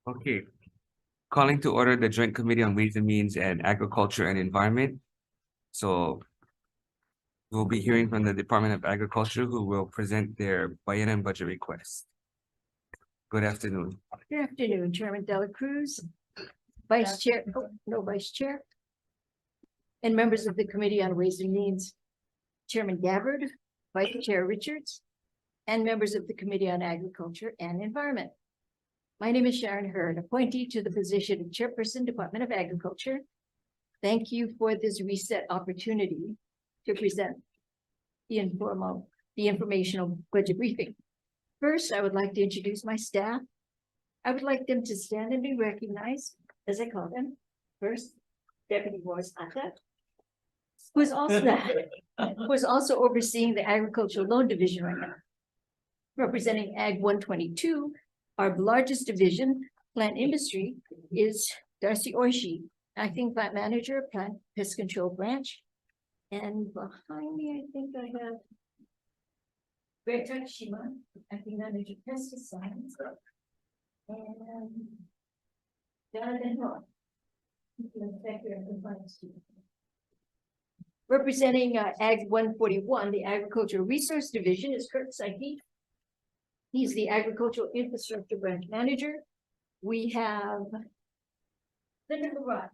Okay, calling to order the Joint Committee on Ways and Means and Agriculture and Environment. So we'll be hearing from the Department of Agriculture, who will present their biennial budget request. Good afternoon. Good afternoon, Chairman Dela Cruz, Vice Chair, no Vice Chair, and members of the Committee on Ways and Means, Chairman Gabbard, Vice Chair Richards, and members of the Committee on Agriculture and Environment. My name is Sharon Hurd, appointee to the position of Chairperson, Department of Agriculture. Thank you for this reset opportunity to present the informational budget briefing. First, I would like to introduce my staff. I would like them to stand and be recognized, as I call them. First, Deputy Morris Atta, who is also overseeing the Agricultural Loan Division right now. Representing Ag 122, our largest division, plant industry, is Darcy Oishi, Acting Plant Manager, Plant Pest Control Branch. And behind me, I think I have Greg Takashima, Acting Manager, Pesticide. And Jonathan Hill, Inspector of Compliance. Representing Ag 141, the Agricultural Resource Division, is Kurt Psyche. He's the Agricultural Infrastructure Branch Manager. We have Linda Barat,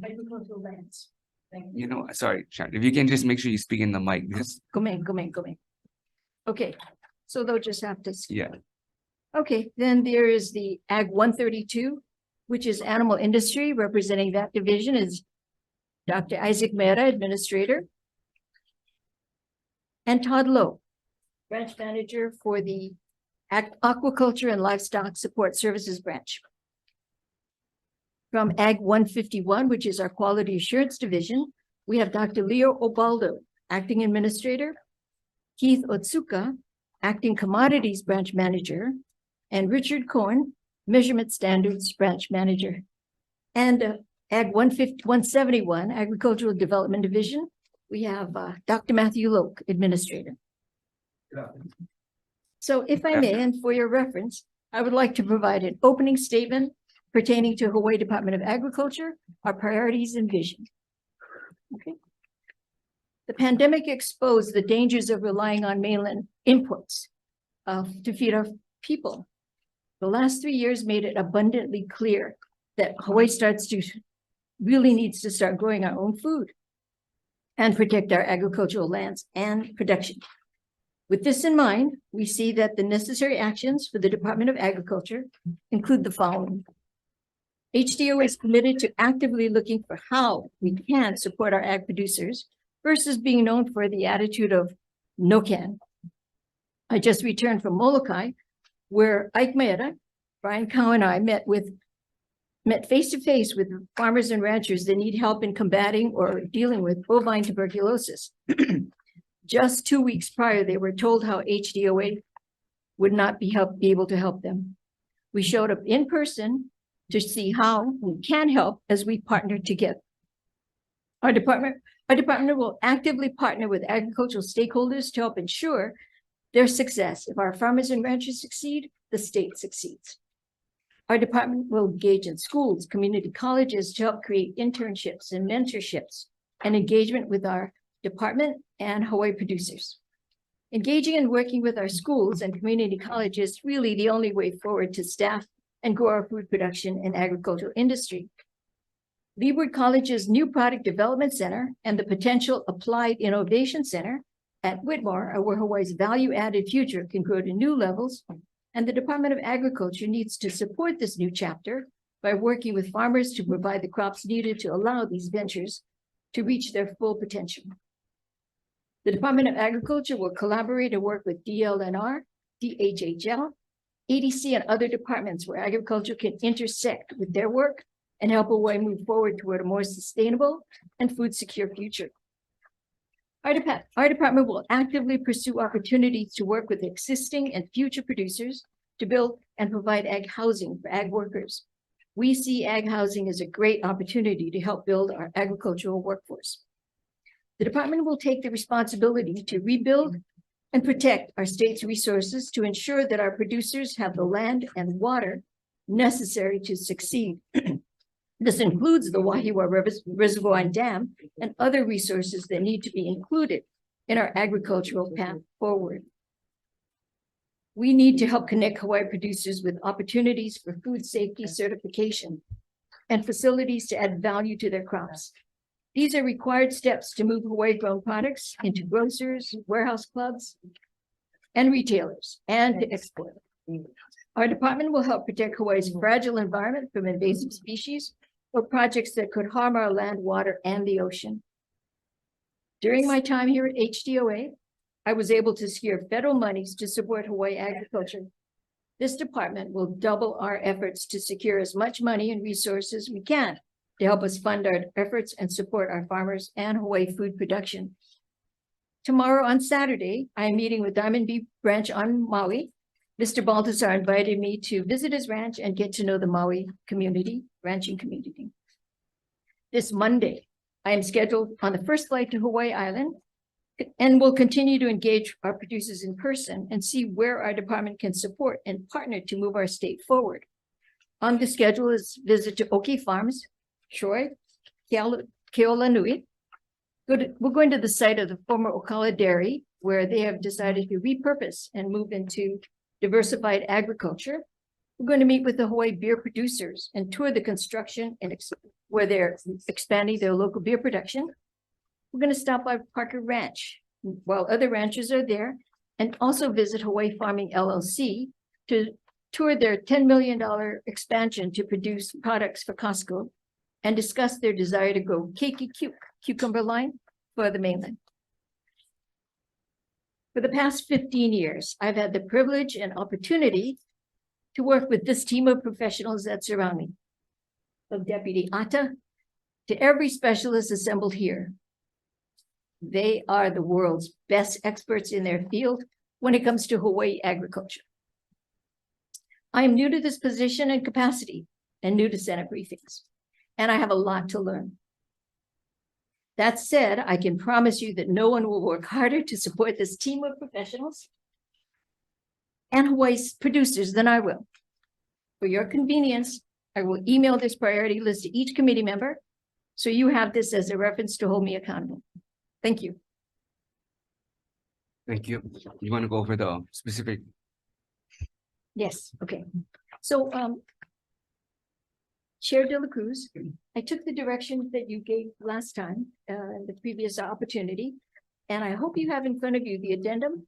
Agricultural Lands. Thank you. You know, sorry, Sharon, if you can just make sure you speak in the mic. Just, Come in. Okay, so they'll just have to. yeah. Okay, then there is the Ag 132, which is Animal Industry. Representing that division is Dr. Isaac Mehta, Administrator, and Todd Lowe, Branch Manager for the Aquaculture and Livestock Support Services Branch. From Ag 151, which is our Quality Assurance Division, we have Dr. Leo Obaldo, Acting Administrator, Keith Otsuka, Acting Commodities Branch Manager, and Richard Cohen, Measurement Standards Branch Manager. And Ag 171, Agricultural Development Division, we have Dr. Matthew Loke, Administrator. Yeah. So if I may, and for your reference, I would like to provide an opening statement pertaining to Hawaii Department of Agriculture, our priorities and vision. Okay. The pandemic exposed the dangers of relying on mainland inputs to feed our people. The last 3 years made it abundantly clear that Hawaii really needs to start growing our own food and protect our agricultural lands and production. With this in mind, we see that the necessary actions for the Department of Agriculture include the following. HDO is committed to actively looking for how we can support our ag producers versus being known for the attitude of no can. I just returned from Molokai, where Ike Maeda, Brian Cow, and I met face-to-face with farmers and ranchers that need help in combating or dealing with bovine tuberculosis. Just 2 weeks prior, they were told how HDOA would not be able to help them. We showed up in person to see how we can help as we partner together. Our department will actively partner with agricultural stakeholders to help ensure their success. If our farmers and ranchers succeed, the state succeeds. Our department will engage in schools, community colleges to help create internships and mentorships and engagement with our department and Hawaii producers. Engaging and working with our schools and community colleges is really the only way forward to staff and grow our food production and agricultural industry. Leeward College's New Product Development Center and the potential Applied Innovation Center at Whitmore are where Hawaii's value-added future can grow to new levels, and the Department of Agriculture needs to support this new chapter by working with farmers to provide the crops needed to allow these ventures to reach their full potential. The Department of Agriculture will collaborate and work with DLNR, DHHL, EDC, and other departments where agriculture can intersect with their work and help Hawaii move forward toward a more sustainable and food secure future. Our department will actively pursue opportunities to work with existing and future producers to build and provide ag housing for ag workers. We see ag housing as a great opportunity to help build our agricultural workforce. The department will take the responsibility to rebuild and protect our state's resources to ensure that our producers have the land and water necessary to succeed. This includes the Wahiwa Reservoir and Dam and other resources that need to be included in our agricultural path forward. We need to help connect Hawaii producers with opportunities for food safety certification and facilities to add value to their crops. These are required steps to move Hawaii-grown products into grocers, warehouse clubs, and retailers, and to export. Our department will help protect Hawaii's fragile environment from invasive species or projects that could harm our land, water, and the ocean. During my time here at HDOA, I was able to secure federal monies to support Hawaii agriculture. This department will double our efforts to secure as much money and resources we can to help us fund our efforts and support our farmers and Hawaii food production. Tomorrow on Saturday, I am meeting with Diamond Bee Ranch on Maui. Mr. Balthazar invited me to visit his ranch and get to know the Maui community, ranching community. This Monday, I am scheduled on the first flight to Hawaii Island and will continue to engage our producers in person and see where our department can support and partner to move our state forward. On the schedule is visit to Oki Farms, Troy, Keolanui. We're going to the site of the former Ocala Dairy, where they have decided to repurpose and move into diversified agriculture. We're going to meet with the Hawaii beer producers and tour the construction and where they're expanding their local beer production. We're going to stop by Parker Ranch while other ranchers are there, and also visit Hawaii Farming LLC to tour their $10 million expansion to produce products for Costco and discuss their desire to grow keiki cucumber line for the mainland. For the past 15 years, I've had the privilege and opportunity to work with this team of professionals that surround me, from Deputy Atta to every specialist assembled here. They are the world's best experts in their field when it comes to Hawaii agriculture. I am new to this position and capacity and new to Senate briefings, and I have a lot to learn. That said, I can promise you that no one will work harder to support this team of professionals and Hawaii's producers than I will. For your convenience, I will email this priority list to each committee member, so you have this as a reference to hold me accountable. Thank you. Thank you. You want to go over the specific? Yes, okay. So, Chair De La Cruz, I took the direction that you gave last time, the previous opportunity, and I hope you have in front of you the addendum.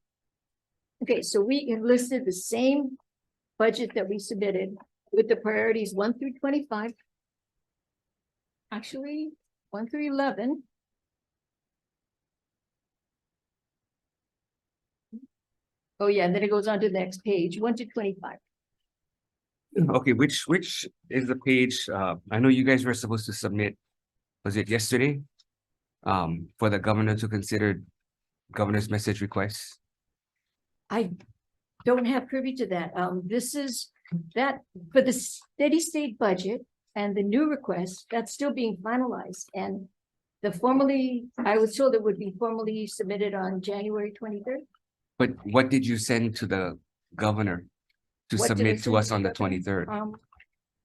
Okay, so we enlisted the same budget that we submitted with the priorities 1 through 25. Actually, 1 through 11. Oh yeah, and then it goes on to the next page, 1 to 25. Okay, which is the page? I know you guys were supposed to submit, was it yesterday? For the governor to consider governor's message requests. I don't have privy to that. This is that for the steady state budget and the new request that's still being finalized, and the formally, I was told it would be formally submitted on January 23rd. But what did you send to the governor to What did I submit to send us to on the the governor? 23rd?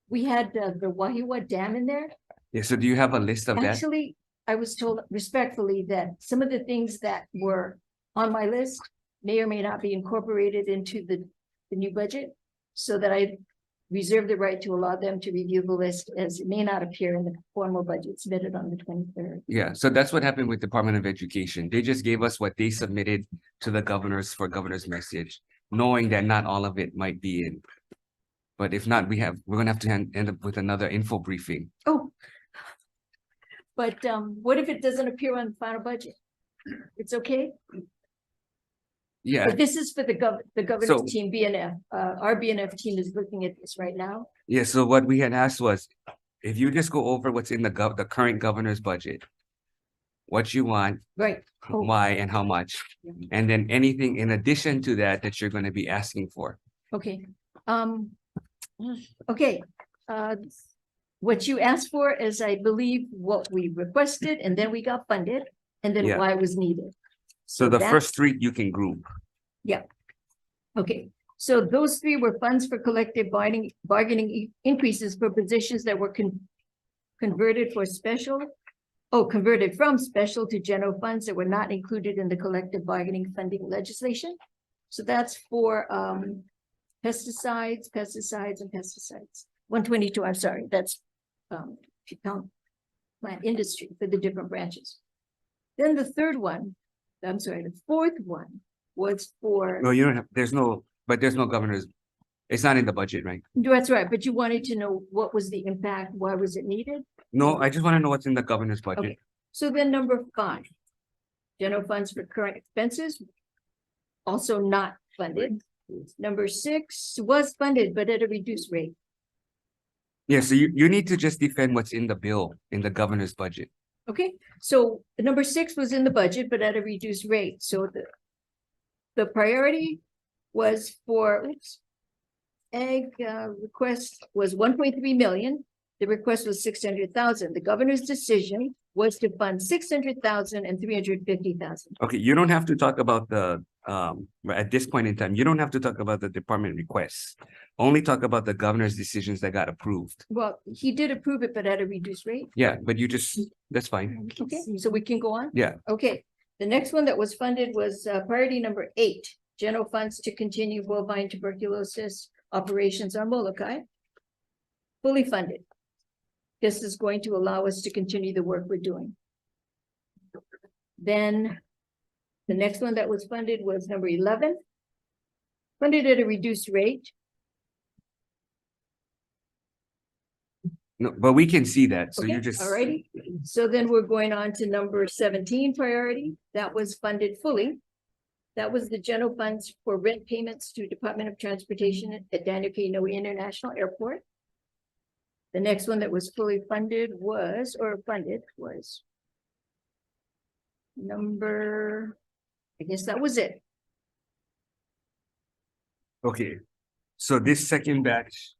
We had the Wahiwa Dam in there. Yeah, so do you have a list of that? Actually, I was told respectfully that some of the things that were on my list may or may not be incorporated into the new budget, so that I reserve the right to allow them to review the list, as it may not appear in the formal budget submitted on the 23rd. Yeah, so that's what happened with Department of Education. They just gave us what they submitted to the governors for governor's message, knowing that not all of it might be in. But if not, we're gonna have to end up with another info briefing. Oh, but what if it doesn't appear on the final budget? It's okay. Yeah, But this is for the governor's So- team, BNF. Our BNF team is looking at this right now. yeah, so what we had asked was, if you just go over what's in the current governor's budget, what you want, Right. Oh, why, and how much, and then anything in addition to that that you're gonna be asking for. okay. Okay. What you asked for is, I believe, what we requested, and then we got funded, and then Yeah. why it was needed. So the That's- first three you can group. Okay, So those three were funds for collective bargaining increases for positions that were converted for special. Oh, converted from special to general funds that were not included in the collective bargaining funding legislation. So that's for pesticides. 122, I'm sorry, that's plant industry for the different branches. Then the fourth one was for. No, you don't have, there's no governor's, it's not in the budget, right? That's right, but you wanted to know what was the impact, why was it needed? No, I just want to know what's in the governor's budget. Okay, so then number 5, general funds for current expenses, also not funded. Number 6 was funded, but at a reduced rate. Yeah, so you need to just defend what's in the bill, in the governor's budget. Okay, so the number 6 was in the budget, but at a reduced rate. So the priority was for, ag request was 1.3 million. The request was 600,000. The governor's decision was to fund 600,000 and 350,000. Okay, you don't have to talk about the, at this point in time, you don't have to talk about the department requests. Only talk about the governor's decisions that got approved. Well, he did approve it, but at a reduced rate. Yeah, but you just, that's fine. Okay, so we can go on? Yeah, Okay, the next one that was funded was priority number 8, general funds to continue bovine tuberculosis operations on Molokai. Fully funded. This is going to allow us to continue the work we're doing. Then the next one that was funded was number 11. Funded at a reduced rate. no, but we can see that, so Okay, you just. alrighty. So then we're going on to number 17 priority. That was funded fully. That was the general funds for rent payments to Department of Transportation at Daniel K. Inouye International Airport. The next one that was fully funded was number, I guess that was it. Okay, so this second batch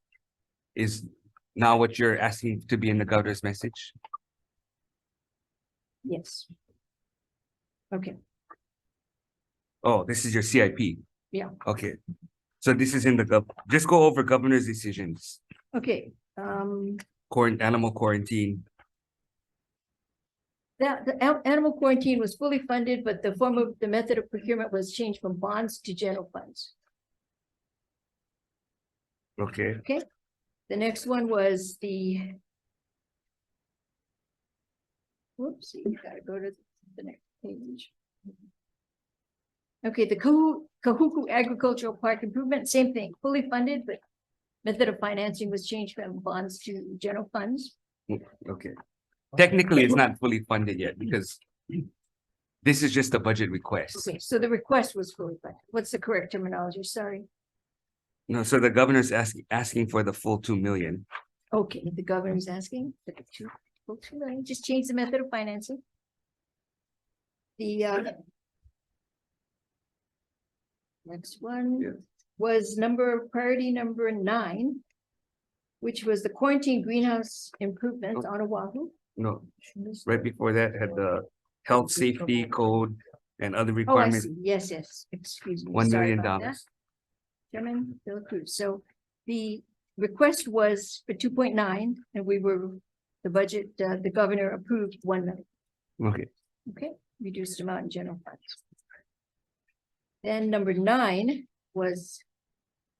is now what you're asking to be in the governor's message? Yes. Okay, Oh, this is your CIP? Yeah. Okay, so this is in the just go over governor's decisions, okay. animal quarantine. The animal quarantine was fully funded, but the method of procurement was changed from bonds to general funds. Okay, Okay, the next one was the. Whoopsie, gotta go to the next page. Okay, the Kahuku Agricultural Park Improvement, same thing, fully funded, but method of financing was changed from bonds to general funds. okay. Technically, it's not fully funded yet because this is just a budget request. Okay, so the request was fully funded. What's the correct terminology? Sorry. No, so the governor's asking for the full 2 million. Okay, the governor's asking for the full 2 million, just change the method of financing. The next one Yeah. was priority number 9, which was the quarantine greenhouse improvements on Oahu. No, right before that had the health safety code and other Oh, I requirements, see. Yes, excuse me. $1 Sorry million. about that. Chairman Bill Cruz. So the request was for 2.9 and the budget, the governor approved 1 million. Okay, Okay, reduced amount in general funds. Then number 9 was,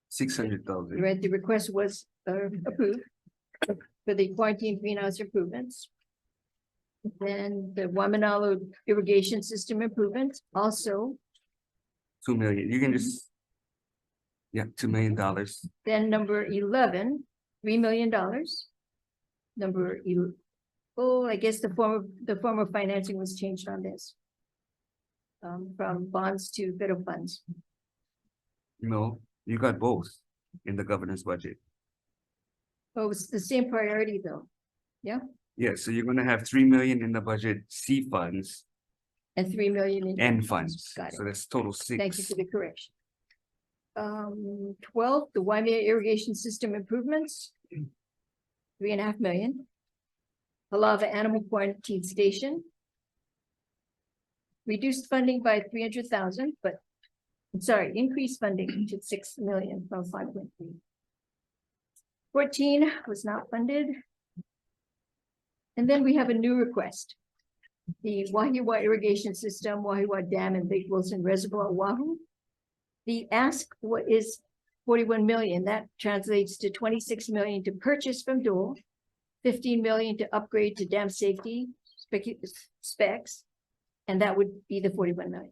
600,000. right, the request was approved for the quarantine greenhouse improvements. Then the WAM-AEN irrigation system improvements, also. 2 million. You can just. Yeah, $2 million. Then number 11, $3 million. I guess the form of financing was changed on this. From bonds to federal funds. No, you got both in the governor's budget. Oh, it's the same priority though. Yeah, so you're gonna have 3 million in the budget, C funds And 3 million in and funds. Got it. So that's total 6. Thank you for the correction. 12, the Waimea irrigation system improvements. 3.5 million. Halava Animal Quarantine Station. Reduced funding by 300,000, but increase funding to 6 million from 5.3. 14 was not funded. And then we have a new request. The Wahiwa irrigation system, Wahiwa Dam and Lake Wilson Reservoir, Oahu. The ask is 41 million. That translates to 26 million to purchase from Dole, 15 million to upgrade to dam safety specs, and that would be the 41 million.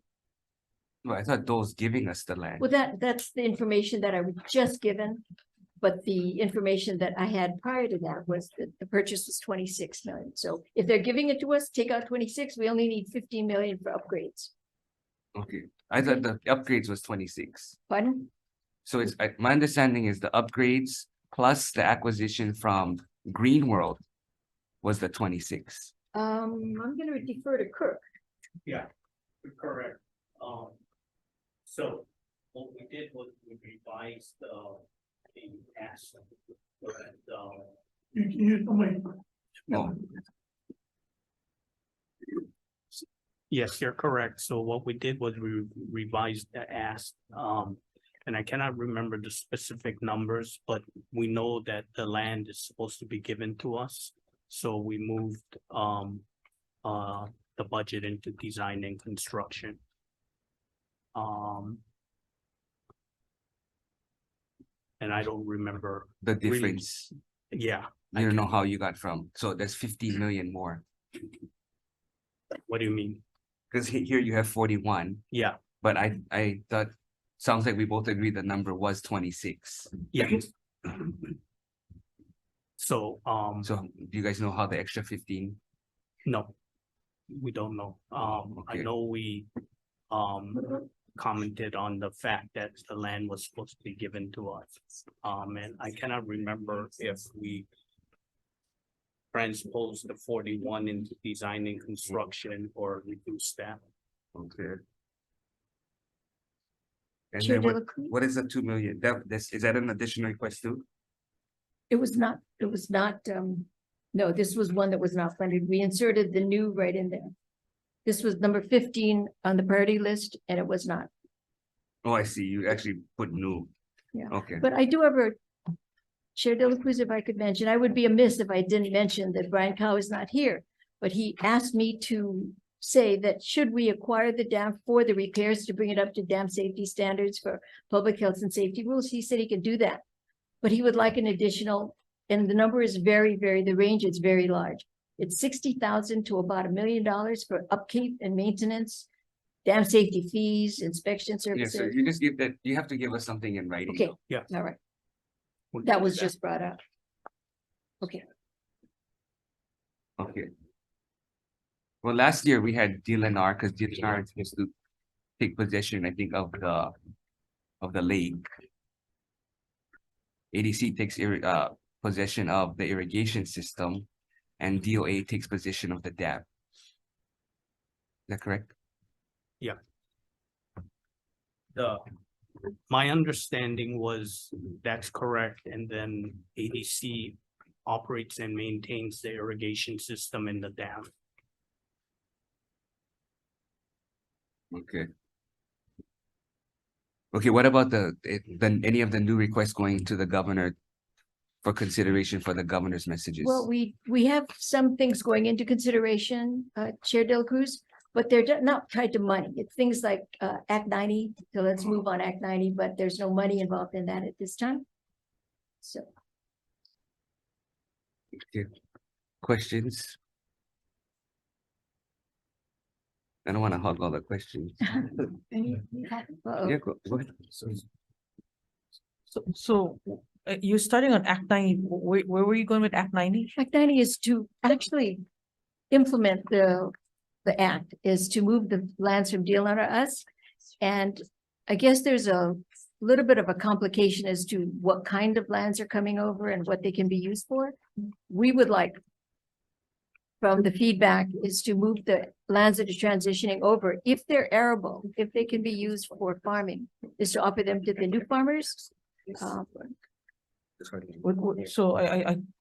Well, I thought Dole's giving us the land. Well, that's the information that I was just given, but the information that I had prior to that was that the purchase was 26 million. So if they're giving it to us, take out 26, we only need 15 million for upgrades. Okay, I thought the upgrades was 26. Pardon? So it's my understanding is the upgrades plus the acquisition from Green World was the 26. I'm gonna defer to Kirk. Yeah, correct. So what we did was we revised the ask. Oh, Yes, you're correct. So what we did was we revised the ask. And I cannot remember the specific numbers, but we know that the land is supposed to be given to us. So we moved the budget into design and construction. And I don't remember. the difference. Yeah. I don't know how you got from. So there's 15 million more. What do you mean? Because here you have 41, Yeah, but I thought, sounds like we both agree the number was 26. yeah. So, So do you guys know how the extra 15? no, we don't know. I Okay. know we commented on the fact that the land was supposed to be given to us. And I cannot remember if we transposed the 41 into design and construction or reduced that. Okay. And Chair then De La Cruz? what is the 2 million? Is that an additional request too? It was not, no, this was one that was not funded. We inserted the new right in there. This was number 15 on the priority list, and it was not. Oh, I see. You actually put new. Yeah. Okay. But I do have a, Chair De La Cruz, if I could mention, I would be amiss if I didn't mention that Brian Cow is not here. But he asked me to say that should we acquire the dam for the repairs to bring it up to dam safety standards for public health and safety rules, he said he could do that. But he would like an additional, and the number is the range is very large. It's 60,000 to about $1 million for upkeep and maintenance, dam safety fees, inspection Yeah, so services. you just give that, you have to give us something in writing. Okay. Yeah. All right. We'll That do was just brought up. Okay. Okay. Well, last year we had DLNR because DLNR is supposed to take possession, I think, of the lake. ADC takes possession of the irrigation system, and DOA takes possession of the dam. Is that correct? My understanding was that's correct, and then ADC operates and maintains the irrigation system in the dam. Okay. Okay, what about any of the new requests going to the governor for consideration for the governor's messages? Well, we have some things going into consideration, Chair De La Cruz, but they're not tied to money. It's things like Act 90. So let's move on Act 90, but there's no money involved in that at this time. So Okay. Questions? I don't want to hog all the questions. uh-oh. Yeah, go ahead. So you're starting on Act 90. Where were you going with Act 90? Act 90 is to actually implement the act, is to move the lands from DLR to us. And I guess there's a little bit of a complication as to what kind of lands are coming over and what they can be used for. We would like, from the feedback, is to move the lands that are transitioning over, if they're arable, if they can be used for farming, is to offer them to the new farmers. So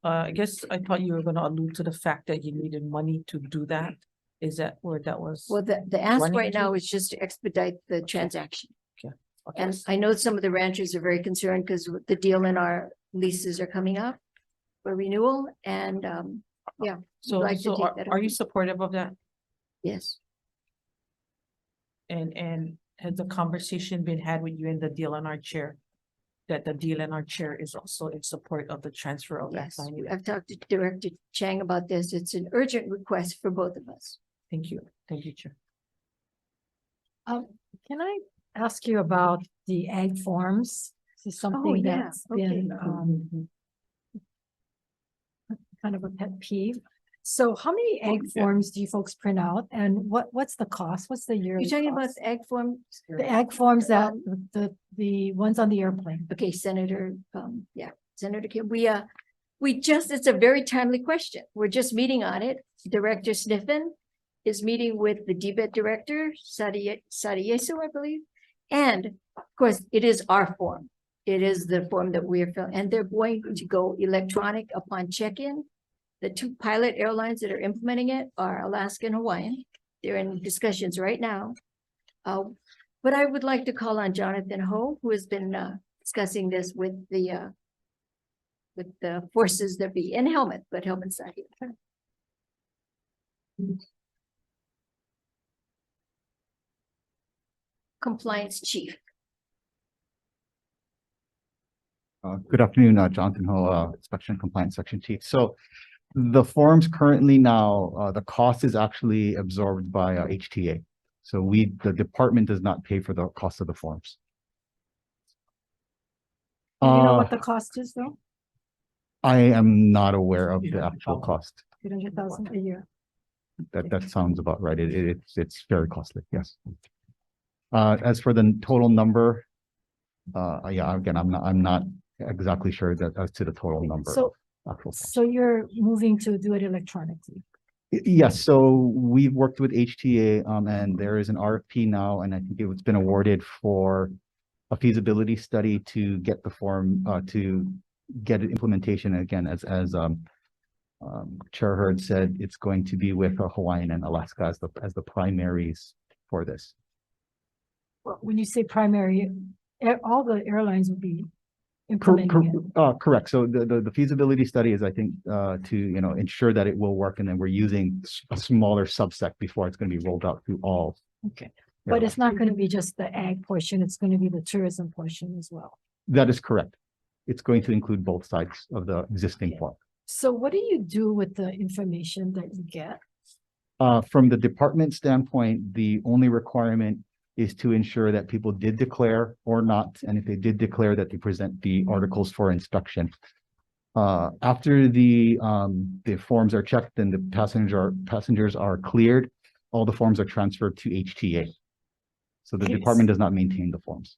I guess I thought you were going to allude to the fact that you needed money to do that. Is that where that was? Well, the ask Running right to- now is just to expedite the transaction. Okay. And I know some of the ranchers are very concerned because the deal in our leases are coming up for renewal and, yeah, So, like to so take are, that are you over. supportive of that? yes. And has the conversation been had with you and the DLNR chair? That the DLNR chair is also in support of the transfer of that Yes, line? I've talked to Director Chang about this. It's an urgent request for both of us. Thank you, Chair. Can I ask you about the ag forms? This is something yeah, that's okay. been kind of a pet peeve. So how many ag forms do you folks print out and what's the cost? What's the yearly You're talking about cost? the egg form? The ag forms that the ones on the airplane. Okay, Senator, yeah, Senator Kim, we just, it's a very timely question. We're just meeting on it. Director Sniffen is meeting with the DBET director, Sadiesu, I believe. And of course, it is our form. It is the form that we are filling, and they're going to go electronic upon check-in. The two pilot airlines that are implementing it are Alaska and Hawaiian. They're in discussions right now. But I would like to call on Jonathan Ho, who has been discussing this with the forces that be in Helmet, but Helmet's not here. Compliance chief. Good afternoon, Jonathan Ho, Inspection and Compliance Section Chief. So the forms currently now, the cost is actually absorbed by HTA. So the department does not pay for the cost of the forms. Do you know what the cost is though? I am not aware of the actual cost. 800,000 a year. That sounds about right. It's very costly, yes. As for the total number, yeah, again, I'm not exactly sure that as to the total number. So, of actual forms. so you're moving to do it electronically. Yes, so we've worked with HTA and there is an RFP now, and I think it's been awarded for a feasibility study to get the form to get implementation. Again, as Chair Hurd said, it's going to be with Hawaiian and Alaska as the primaries for this. Well, when you say primary, all the airlines will be implementing it. Correct. So the feasibility study is, I think, to ensure that it will work, and then we're using a smaller subset before it's going to be rolled out to all. Okay, but it's not going to be just the ag portion, it's going to be the tourism portion as well. That is correct. It's going to include both sides of the existing form. So what do you do with the information that you get? From the department standpoint, the only requirement is to ensure that people did declare or not, and if they did declare, that they present the articles for inspection. After the forms are checked and the passengers are cleared, all the forms are transferred to HTA. So the department does not maintain the forms.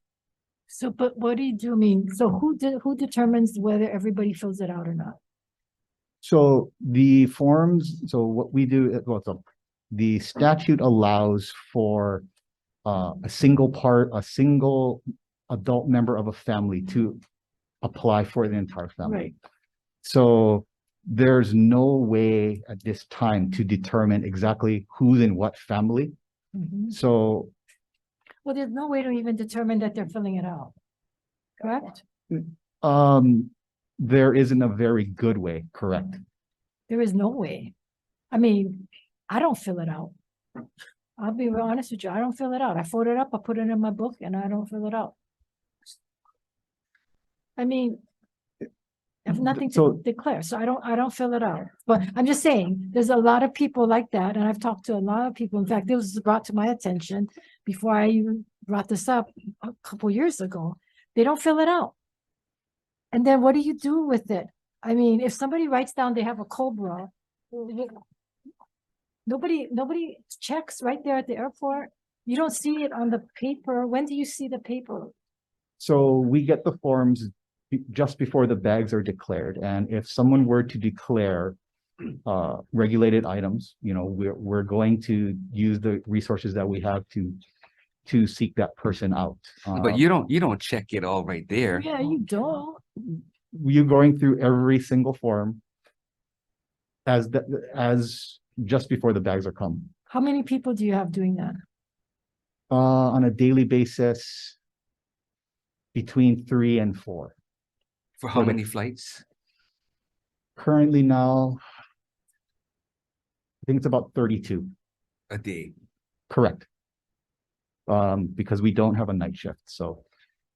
So, but what do you do? I mean, so who determines whether everybody fills it out or not? So the forms, so what we do, well, so the statute allows for a single adult member of a family to apply for the entire family. Right. So there's no way at this time to determine exactly who's in what family. Mhm. So Well, there's no way to even determine that they're filling it out. Correct? there isn't a very good way, correct? There is no way. I mean, I don't fill it out. I'll be real honest with you. I don't fill it out. I fold it up, I put it in my book, and I don't fill it out. I mean, I have nothing to So- declare, so I don't fill it out. But I'm just saying, there's a lot of people like that, and I've talked to a lot of people. In fact, it was brought to my attention before I even brought this up a couple years ago. They don't fill it out. And then what do you do with it? I mean, if somebody writes down they have a Cobra, nobody checks right there at the airport. You don't see it on the paper. When do you see the paper? So we get the forms just before the bags are declared. And if someone were to declare regulated items, we're going to use the resources that we have to seek that person out. But you don't check it all right there. Yeah, you don't. You're going through every single form as just before the bags are come. How many people do you have doing that? On a daily basis, between 3 and 4. For how But- many flights? Currently now, I think it's about 32, A day? correct. Because we don't have a night shift, so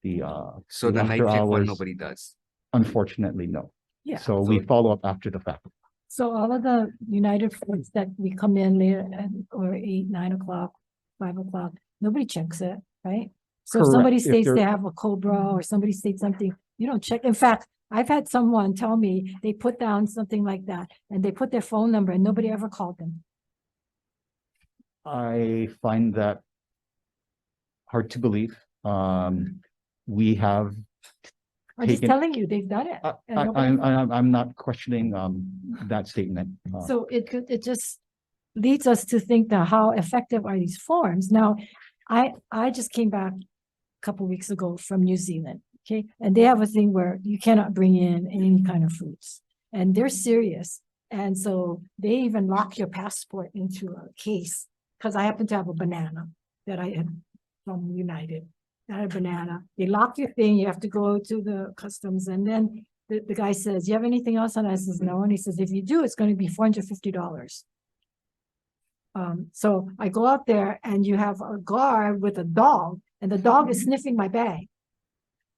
the So the night after shift one, hours- nobody does. unfortunately, no. Yeah. So we So- follow up after the fact. So all of the United flights that we come in later or 8, 9 o'clock, 5 o'clock, nobody checks it, right? So if somebody Correct. If states they're- they have a Cobra or somebody states something, you don't check. In fact, I've had someone tell me they put down something like that and they put their phone number and nobody ever called them. I find that hard to believe. We have, I'm just Taken- telling you, they've done it. and nobody- I'm not questioning, that statement. So it just leads us to think that how effective are these forms? Now, I just came back a couple weeks ago from New Zealand, okay? And they have a thing where you cannot bring in any kind of fruits, and they're serious. And so they even lock your passport into a case, because I happen to have a banana that I had from United. I had a banana. They lock your thing, you have to go to the customs, and then the guy says, you have anything else? And I says, no. And he says, if you do, it's going to be $450. So I go out there and you have a guard with a dog and the dog is sniffing my bag.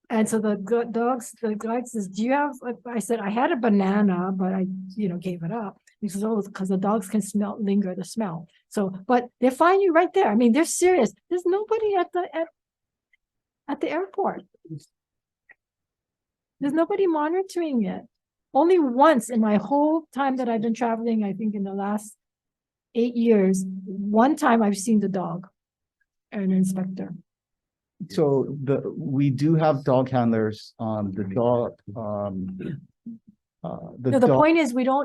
And so the guard says, do you have, I said, I had a banana, but I, gave it up. He says, oh, because the dogs can linger the smell. So, but they find you right there. I mean, they're serious. There's nobody at the airport. There's nobody monitoring it. Only once in my whole time that I've been traveling, I think in the last 8 years, one time I've seen the dog, an inspector. So we do have dog handlers, the dog, No, the point is, we're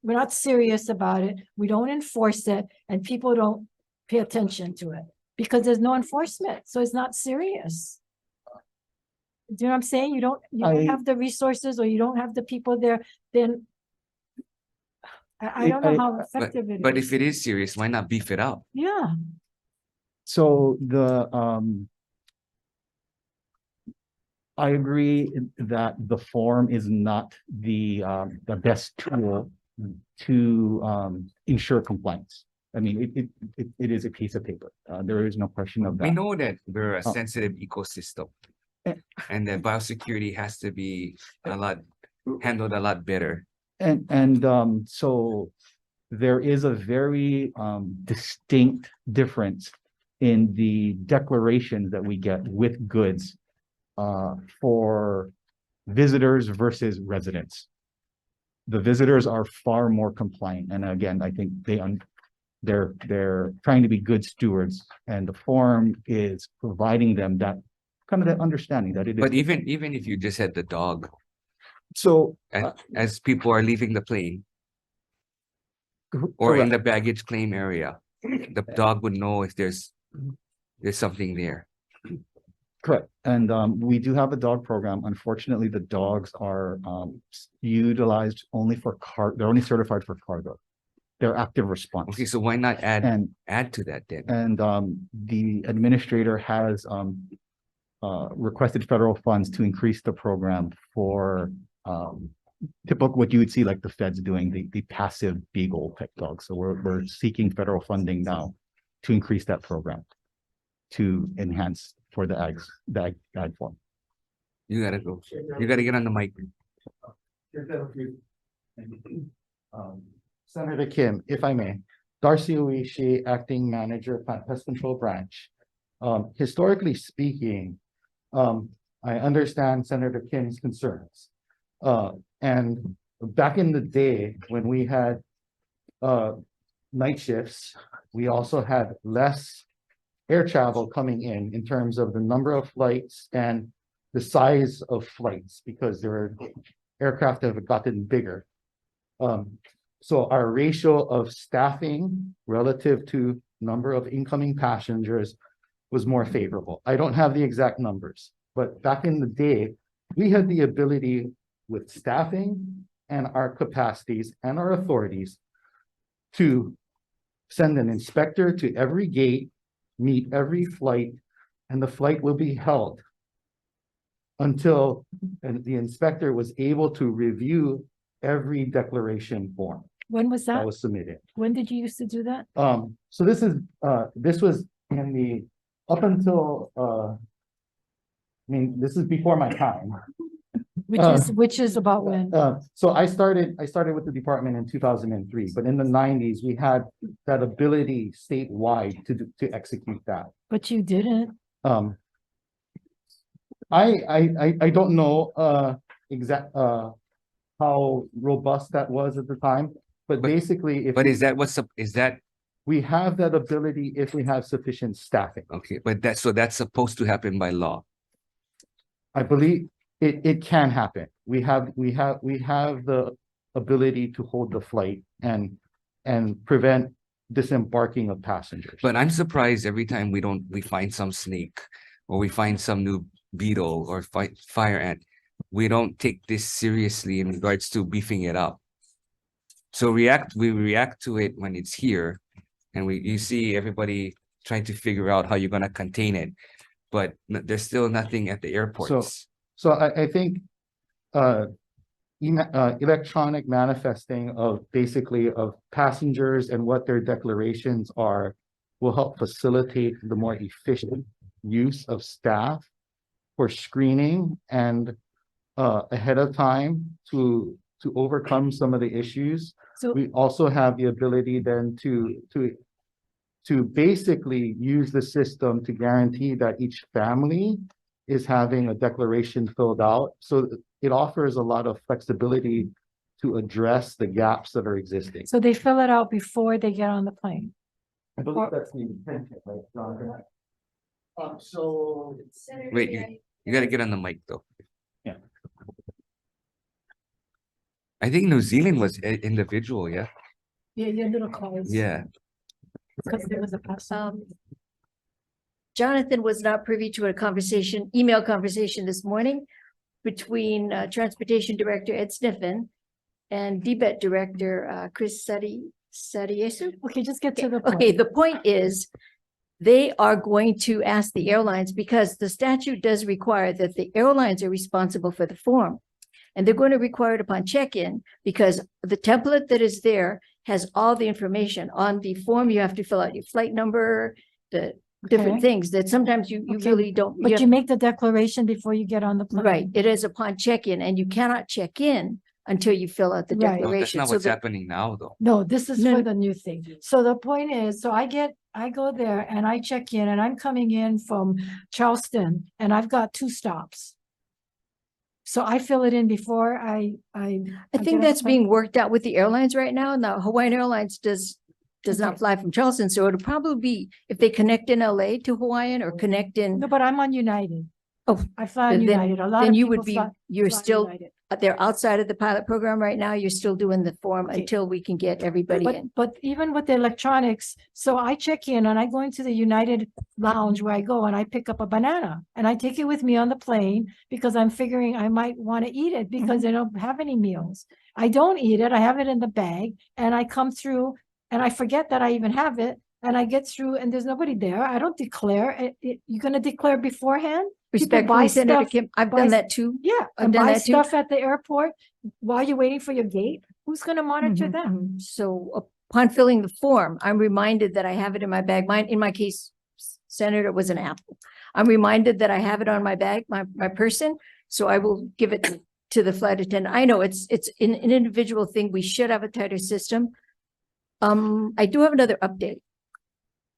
not serious about it. We don't enforce it and people don't pay attention to it because there's no enforcement. So it's not serious. Do you know what I'm saying? You don't have the resources or you don't have the people there, then I don't know how effective it is. But if it is serious, why not beef it up? Yeah, So I agree that the form is not the best tool to ensure compliance. I mean, it is a piece of paper. There is no question of We that. know that we're a Oh. sensitive ecosystem. Eh. And that biosecurity has to be handled a lot better. And so there is a very distinct difference in the declarations that we get with goods for visitors versus residents. The visitors are far more compliant, and again, I think they're trying to be good stewards, and the form is providing them that kind of that understanding that it is. But even if you just had the dog, So as people are leaving the plane or in the baggage claim area, the dog would know if there's something there. Correct. And we do have a dog program. Unfortunately, the dogs are utilized only for they're only certified for cargo. They're active response. Okay, so why not And add to that then? the administrator has requested federal funds to increase the program for typical what you would see like the feds doing, the passive beagle type dog. So we're seeking federal funding now to increase that program to enhance for the ag form. You gotta go. You gotta get on the mic. Senator Kim, if I may, Darcy Uishi, Acting Manager, Plant Pest Control Branch. Historically speaking, I understand Senator Kim's concerns. And back in the day, when we had night shifts, we also had less air travel coming in terms of the number of flights and the size of flights, because there were aircraft that have gotten bigger. So our ratio of staffing relative to number of incoming passengers was more favorable. I don't have the exact numbers, but back in the day, we had the ability with staffing and our capacities and our authorities to send an inspector to every gate, meet every flight, and the flight will be held until the inspector was able to review every declaration form When was that that? was submitted. When did you used to do that? So this was in the, up until, I mean, this is before my time. Which is about when? So I started with the department in 2003, but in the 90s, we had that ability statewide to execute that. But you didn't. I don't know, how robust that was at the time, but basically, if But is that what's, is that, we have that ability if we have sufficient staffing. okay, but that's, so that's supposed to happen by law. I believe it can happen. We have the ability to hold the flight and prevent disembarking of passengers. But I'm surprised every time we find some snake or we find some new beetle or fire ant, we don't take this seriously in regards to beefing it up. So we react to it when it's here, and you see everybody trying to figure out how you're gonna contain it, but there's still nothing at the airports. So I think electronic manifesting of basically of passengers and what their declarations are will help facilitate the more efficient use of staff for screening and ahead of time to overcome some of the issues. So We also have the ability then to basically use the system to guarantee that each family is having a declaration filled out. So it offers a lot of flexibility to address the gaps that are existing. so they fill it out before they get on the plane. I believe that's the intention, right, Jonathan? So. Wait, you gotta get on the mic though. Yeah. I think New Zealand was individual, yeah? Yeah, your little cards. Yeah. Because there was a person. Jonathan was not privy to a email conversation this morning between Transportation Director Ed Sniffen and DBET Director Chris Sadiesu. Okay, just get to the point. Okay, the point is, they are going to ask the airlines, because the statute does require that the airlines are responsible for the form. And they're going to require it upon check-in, because the template that is there has all the information on the form. You have to fill out your flight number, the different Okay. things that sometimes you Okay. really don't. But have- you make the declaration before you get on the plane. Right, it is upon check-in, and you cannot check in until you fill out the Right. No, that's declaration. not So what's the- happening now, though. No, this is No, for no. the new thing. So the point is, so I go there and I check in and I'm coming in from Charleston and I've got 2 stops. So I fill it in before I I get think on that's the plane. being worked out with the airlines right now. Now, Hawaiian Airlines does not Okay. fly from Charleston, so it'll probably be if they connect in LA to Hawaiian or connect in, No, but I'm on United. Oh, I fly on then- United. A lot then of you people would be, fly you're on still, United. they're outside of the pilot program right now. You're still doing the form Okay. until we can get everybody in. But even with the electronics, so I check in and I go into the United lounge where I go and I pick up a banana and I take it with me on the plane because I'm figuring I might want to eat it because I don't have any meals. I don't eat it. I have it in the bag and I come through and I forget that I even have it and I get through and there's nobody there. I don't declare. You're going to declare beforehand? People buy Respectfully, Senator stuff- Kim, I've buy done s- that too. Yeah, I've and done buy that too. stuff at the airport while you're waiting for your gate. Who's going to monitor Mhm, that? mhm. So upon filling the form, I'm reminded that I have it in my bag. In my case, Senator, it was an apple. I'm reminded that I have it on my bag, my person, so I will give it to the flight attendant. I know it's an individual thing. We should have a tighter system. I do have another update.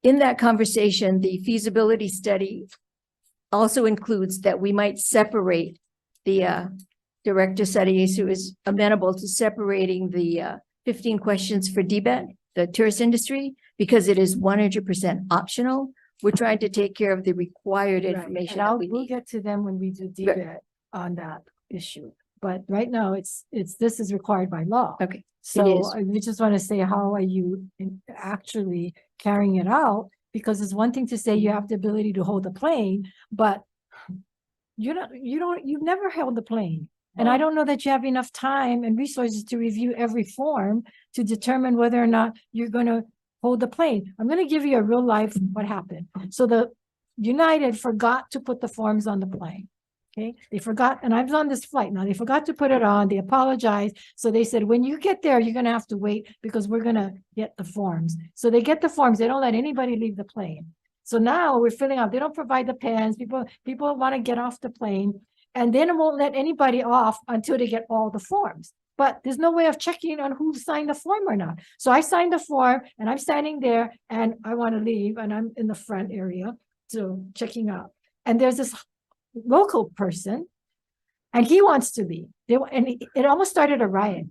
In that conversation, the feasibility study also includes that we might separate the Director Sadiesu is amenable to separating the 15 questions for DBET, the tourist industry, because it is 100% optional. We're trying to take care of the required Right, information and that we we'll need. get to them when we do Right. DBET on that issue. But right now, this is required by law. Okay, So is. we just want to say, how are you actually carrying it out? Because it's one thing to say you have the ability to hold the plane, but you've never held the plane. And I don't know that you have enough time and resources to review every form to determine whether or not you're going to hold the plane. I'm going to give you a real life what happened. So the United forgot to put the forms on the plane. Okay, they forgot, and I was on this flight now, they forgot to put it on, they apologized. So they said, when you get there, you're gonna have to wait because we're gonna get the forms. So they get the forms, they don't let anybody leave the plane. So now we're filling out, they don't provide the pens, people want to get off the plane. And then it won't let anybody off until they get all the forms. But there's no way of checking on who signed the form or not. So I signed the form and I'm standing there and I want to leave and I'm in the front area, so checking out. And there's this local person and he wants to leave. It almost started a riot.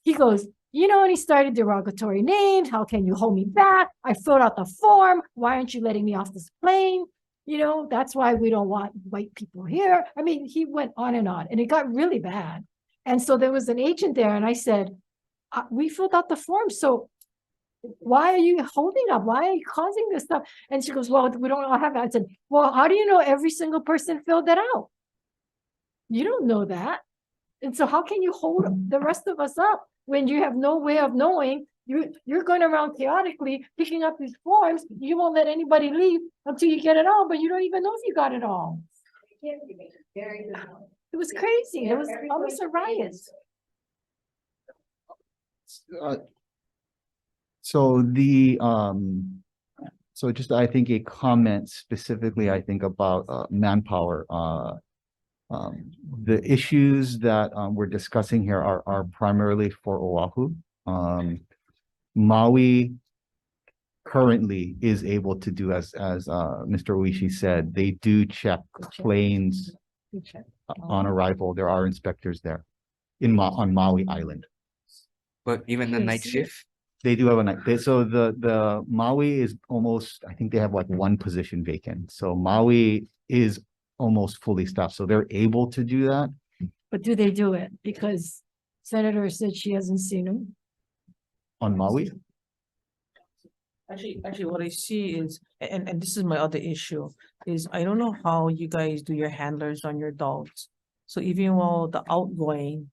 He goes, and he started derogatory names. How can you hold me back? I filled out the form. Why aren't you letting me off this plane? That's why we don't want white people here. I mean, he went on and it got really bad. And so there was an agent there and I said, we filled out the form. So why are you holding up? Why are you causing this stuff? And she goes, well, we don't all have that. I said, well, how do you know every single person filled that out? You don't know that. And so how can you hold the rest of us up when you have no way of knowing? You're going around chaotically picking up these forms. You won't let anybody leave until you get it all, but you don't even know if you got it all. It was crazy. It was almost a riot. So just, I think, a comment specifically, I think, about manpower. The issues that we're discussing here are primarily for Oahu. Maui currently is able to do, as Mr. Oishi said, they do check planes on arrival. There are inspectors there on Maui Island. But even the night Yes. shift, They do have a night. So the Maui is almost, I think they have like one position vacant. So Maui is almost fully staffed. So they're able to do that. But do they do it? Because Senator said she hasn't seen them. On Maui? Actually, what I see is, and this is my other issue, is I don't know how you guys do your handlers on your dogs. So even while the outgoing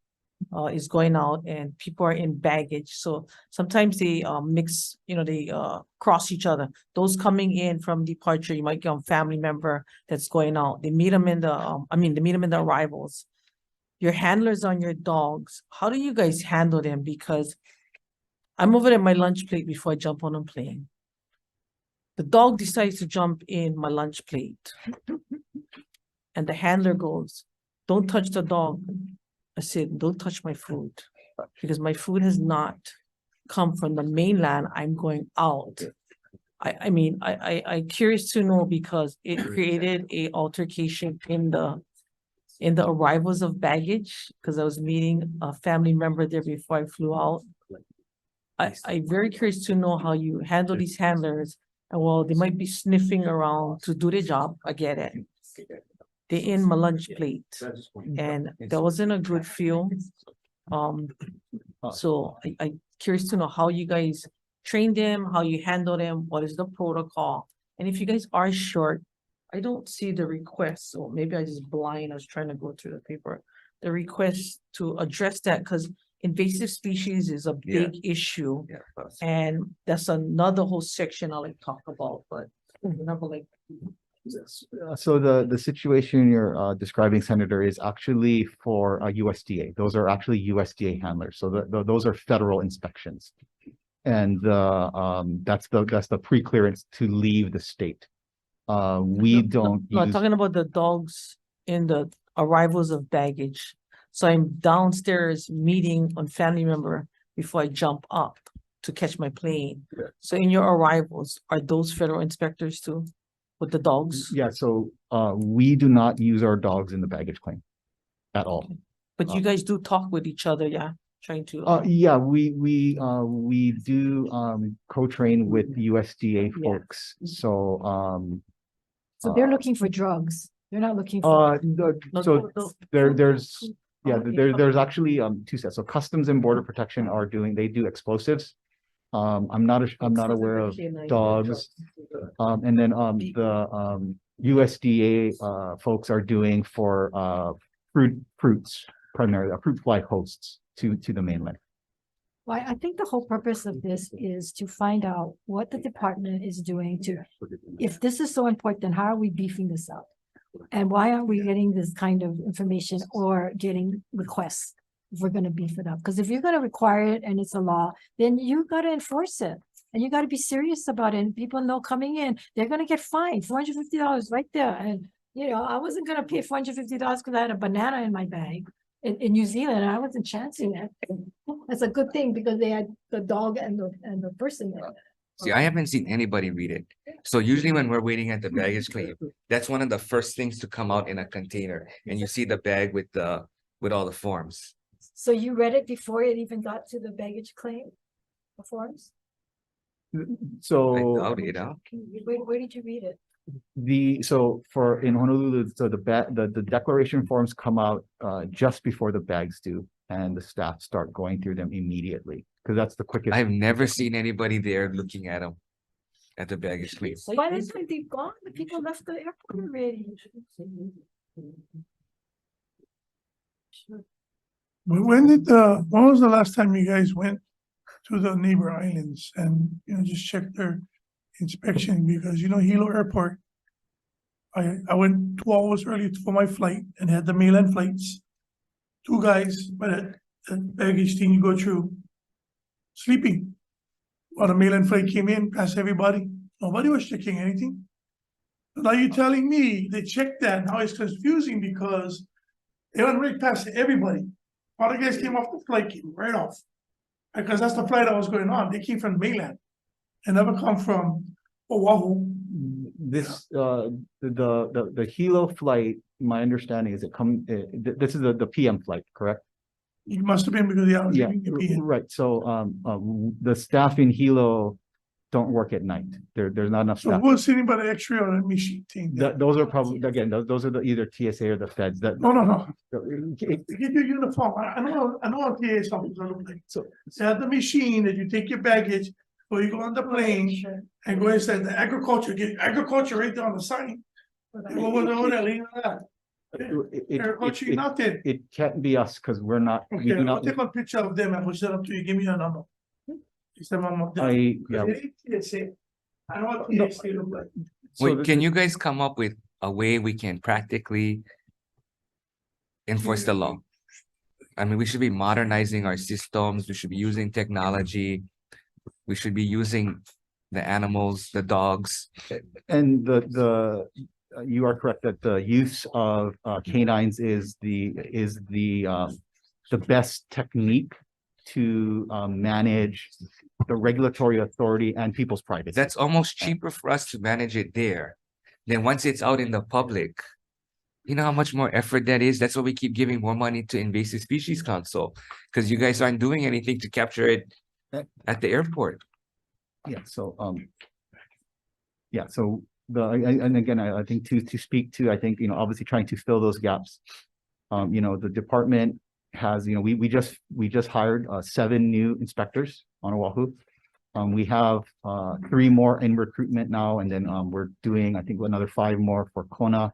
is going out and people are in baggage, so sometimes they mix, they cross each other. Those coming in from departure, you might get a family member that's going out. They meet them in they meet them in the arrivals. Your handlers on your dogs, how do you guys handle them? Because I'm over at my lunch plate before I jump on a plane. The dog decides to jump in my lunch plate. And the handler goes, don't touch the dog. I said, don't touch my food. Because my food has not come from the mainland. I'm going out. I'm curious to know because it created a altercation in the arrivals of baggage, because I was meeting a family member there before I flew out. I'm very curious to know how you handle these handlers. And well, they might be sniffing around to do their job. I get it. They're in my lunch plate, and that wasn't a good feel. So I'm curious to know how you guys train them, how you handle them, what is the protocol, and if you guys are short, I don't see the request, so maybe I just blind. I was trying to go through the paper. The request to address that, because invasive species is a big issue. yeah. And that's another whole section I'll like talk about, but never like. So the situation you're describing, Senator, is actually for USDA. Those are actually USDA handlers. So those are federal inspections. And that's the pre-clearance to leave the state. We don't No, I'm use. talking about the dogs in the arrivals of baggage. So I'm downstairs meeting on family member before I jump up to catch my plane. So in your arrivals, are those federal inspectors too with the dogs? Yeah, so we do not use our dogs in the baggage claim at all. But you guys do talk with each other, yeah? Trying to. Yeah, we do co-train with USDA folks. So So they're looking for drugs. They're not looking for. There's actually two sets. So Customs and Border Protection they do explosives. I'm not aware of dogs. And then the USDA folks are doing for fruits, primarily fruit fly hosts to the mainland. Well, I think the whole purpose of this is to find out what the department is doing if this is so important, how are we beefing this up? And why aren't we getting this kind of information or getting requests if we're gonna beef it up? Because if you're gonna require it and it's a law, then you gotta enforce it. And you gotta be serious about it. And people know coming in, they're gonna get fined $450 right there. And, you know, I wasn't gonna pay $450 because I had a banana in my bag in New Zealand, and I wasn't chancing it. That's a good thing because they had the dog and the person there. See, I haven't seen anybody read it. So usually when we're waiting at the baggage claim, that's one of the first things to come out in a container. And you see the bag with all the forms. So you read it before it even got to the baggage claim? The forms? I So doubt it, huh? Where did you read it? in Honolulu, so the declaration forms come out just before the bags do, and the staff start going through them immediately, because that's the quickest. I've never seen anybody there looking at them at the baggage claim. By the time they've gone, the people left the airport already. When was the last time you guys went to the neighbor islands and, just checked their inspection? Because, Hilo Airport, I went 2 hours early for my flight and had the mainland flights. 2 guys, by the baggage thing you go through, sleeping. While the mainland flight came in, past everybody, nobody was checking anything. Now you're telling me they checked that, now it's confusing because they went right past everybody. All the guys came off the flight, came right off. Because that's the flight that was going on. They came from the mainland. They never come from Oahu. This the Hilo flight, my understanding is this is the PM flight, correct? It must have been because I was Yeah, leaving the PM. right. So the staff in Hilo don't work at night. There's not enough So staff. who's sitting by the X-ray or the machine thing? Those are probably, again, those are either TSA or the feds that. No. Get your uniform. I know what PA something look like. So They have the machine that you take your baggage, or you go on the plane and go inside the agriculture, get agriculture right there on the sign. What was over there, leave that? Agriculture, nothing. it can't be us because we're not, we Okay, do I'll not. take a picture of them and we'll set up to you. Give me a number. It's the mom of them. Yeah. I know what PA look like. So Wait, this can is- you guys come up with a way we can practically enforce the law? I mean, we should be modernizing our systems. We should be using technology. We should be using the animals, the dogs. And you are correct that the use of canines is the best technique to manage the regulatory authority and people's privacy. That's almost cheaper for us to manage it there. Then once it's out in the public, you know how much more effort that is? That's why we keep giving more money to Invasive Species Council, because you guys aren't doing anything to capture it at the airport. Yeah, so and again, I think to speak to, I think, obviously trying to fill those gaps. The department has, we just hired 7 new inspectors on Oahu. We have 3 more in recruitment now, and then we're doing, I think, another 5 more for Kona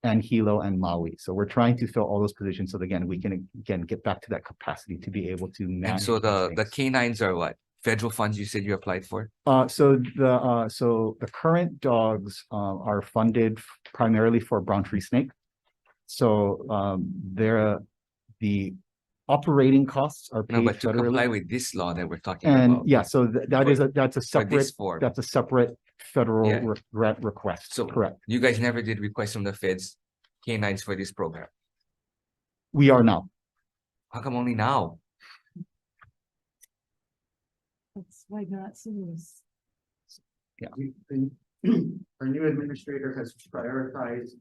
and Hilo and Maui. So we're trying to fill all those positions so that, again, we can get back to that capacity to be able to manage. And so the these things. canines are what? Federal funds you said you applied for? So the current dogs are funded primarily for brown tree snake. So the operating costs are No, paid but to comply federally. with this law that we're talking And about. yeah, so that's a For this separate, form. that's a separate federal Yeah. request. So Correct. you guys never did request from the feds canines for this program. We are now. How come only now? That's why not serious. Our new administrator has prioritized,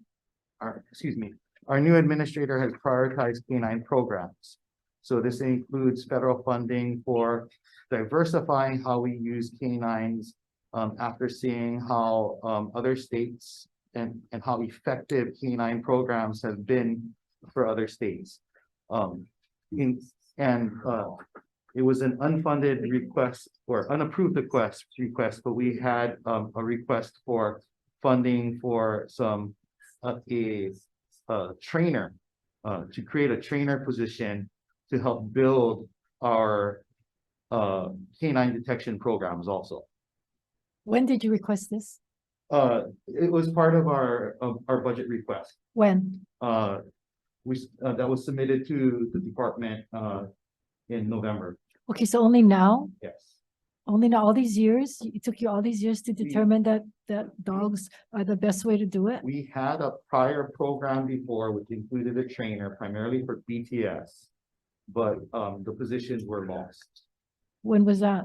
our new administrator has prioritized canine programs. So this includes federal funding for diversifying how we use canines after seeing how other states and how effective canine programs have been for other states. It was an unfunded request or unapproved request, but we had a request for funding for some a trainer to create a trainer position to help build our canine detection programs also. When did you request this? It was part of our budget request. When? That was submitted to the department, in November, Okay, so only now? yes. Only now, all these years? It took you all these years to determine that dogs are the best way to do it? We had a prior program before which included a trainer primarily for BTS, but, the positions were lost. When was that?